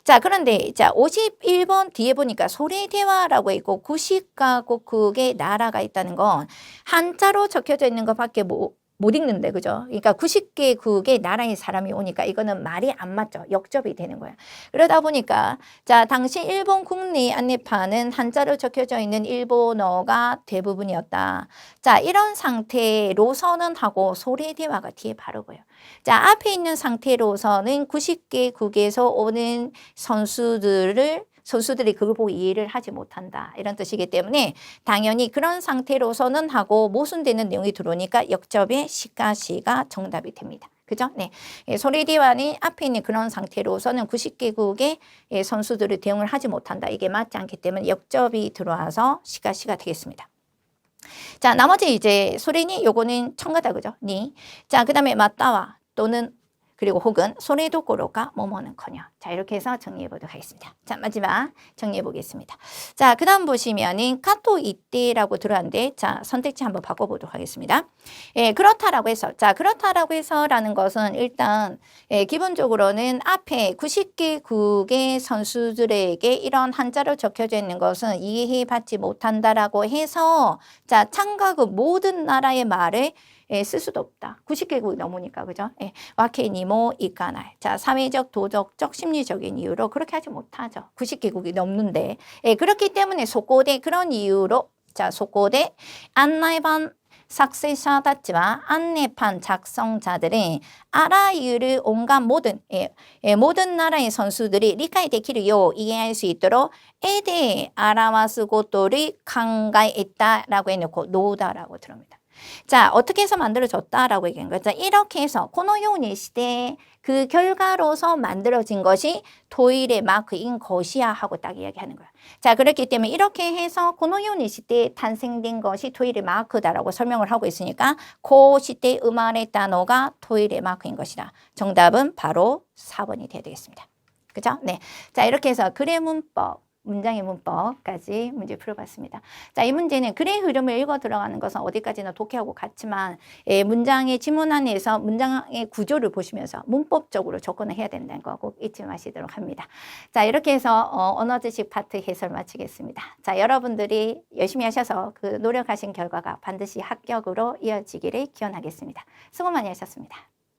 자, 그런데 자, 51번 뒤에 보니까 소래대화라고 있고 90가국의 나라가 있다는 건 한자로 적혀져 있는 것밖에 못 읽는데 그죠? 그러니까 90개국의 나라의 사람이 오니까 이거는 말이 안 맞죠. 역접이 되는 거야. 그러다 보니까 자, 당시 일본 국내 안내판은 한자로 적혀져 있는 일본어가 대부분이었다. 자, 이런 상태로서는 하고 소래대화가 뒤에 바로 보여요. 자, 앞에 있는 상태로서는 90개국에서 오는 선수들이 그걸 보고 이해를 하지 못한다. 이런 뜻이기 때문에 당연히 그런 상태로서는 하고 모순되는 내용이 들어오니까 역접의 시가시가 정답이 됩니다. 그죠? 네. 소리디와는 앞에 있는 그런 상태로서는 90개국의 선수들을 대응을 하지 못한다. 이게 맞지 않기 때문에 역접이 들어와서 시가시가 되겠습니다. 자, 나머지 이제 소리니 요거는 첨가다 그죠? 니. 자, 그다음에 맞다와 또는 그리고 혹은 소래도고로가 뭐뭐는커녕. 자, 이렇게 해서 정리해 보도록 하겠습니다. 자, 마지막 정리해 보겠습니다. 자, 그 다음 보시면은 카토 이때라고 들어왔는데 자, 선택지 한번 바꿔보도록 하겠습니다. 그렇다라고 해서 자, 그렇다라고 해서라는 것은 일단 기본적으로는 앞에 90개국의 선수들에게 이런 한자로 적혀져 있는 것은 이해받지 못한다라고 해서 자, 참가국 모든 나라의 말을 쓸 수도 없다. 90개국이 넘으니까 그죠? 와케니모 이까나이. 자, 사회적, 도덕적, 심리적인 이유로 그렇게 하지 못하죠. 90개국이 넘는데 그렇기 때문에 소고대 그런 이유로 자, 소고대 안내판 삭세샤다치와 안내판 작성자들은 아라유를 온갖 모든 나라의 선수들이 리카이できるよう 이해할 수 있도록 에데 아라와스 고토를 강가했다라고 해놓고 노다라고 들어옵니다. 자, 어떻게 해서 만들어졌다라고 얘기한 거죠. 이렇게 해서 코노요니 시대 그 결과로서 만들어진 것이 토일의 마크인 것이야 하고 딱 이야기하는 거야. 자, 그렇기 때문에 이렇게 해서 코노요니 시대에 탄생된 것이 토일의 마크다라고 설명을 하고 있으니까 그 시대에 음말했다노가 토일의 마크인 것이다. 정답은 바로 4번이 되어야 되겠습니다. 그죠? 네. 자, 이렇게 해서 글의 문법, 문장의 문법까지 문제 풀어봤습니다. 자, 이 문제는 글의 흐름을 읽어 들어가는 것은 어디까지나 독해하고 같지만 문장의 지문 안에서 문장의 구조를 보시면서 문법적으로 접근을 해야 된다는 거 꼭 잊지 마시도록 합니다. 자, 이렇게 해서 언어 지식 파트 해설 마치겠습니다. 자, 여러분들이 열심히 하셔서 그 노력하신 결과가 반드시 합격으로 이어지기를 기원하겠습니다. 수고 많이 하셨습니다.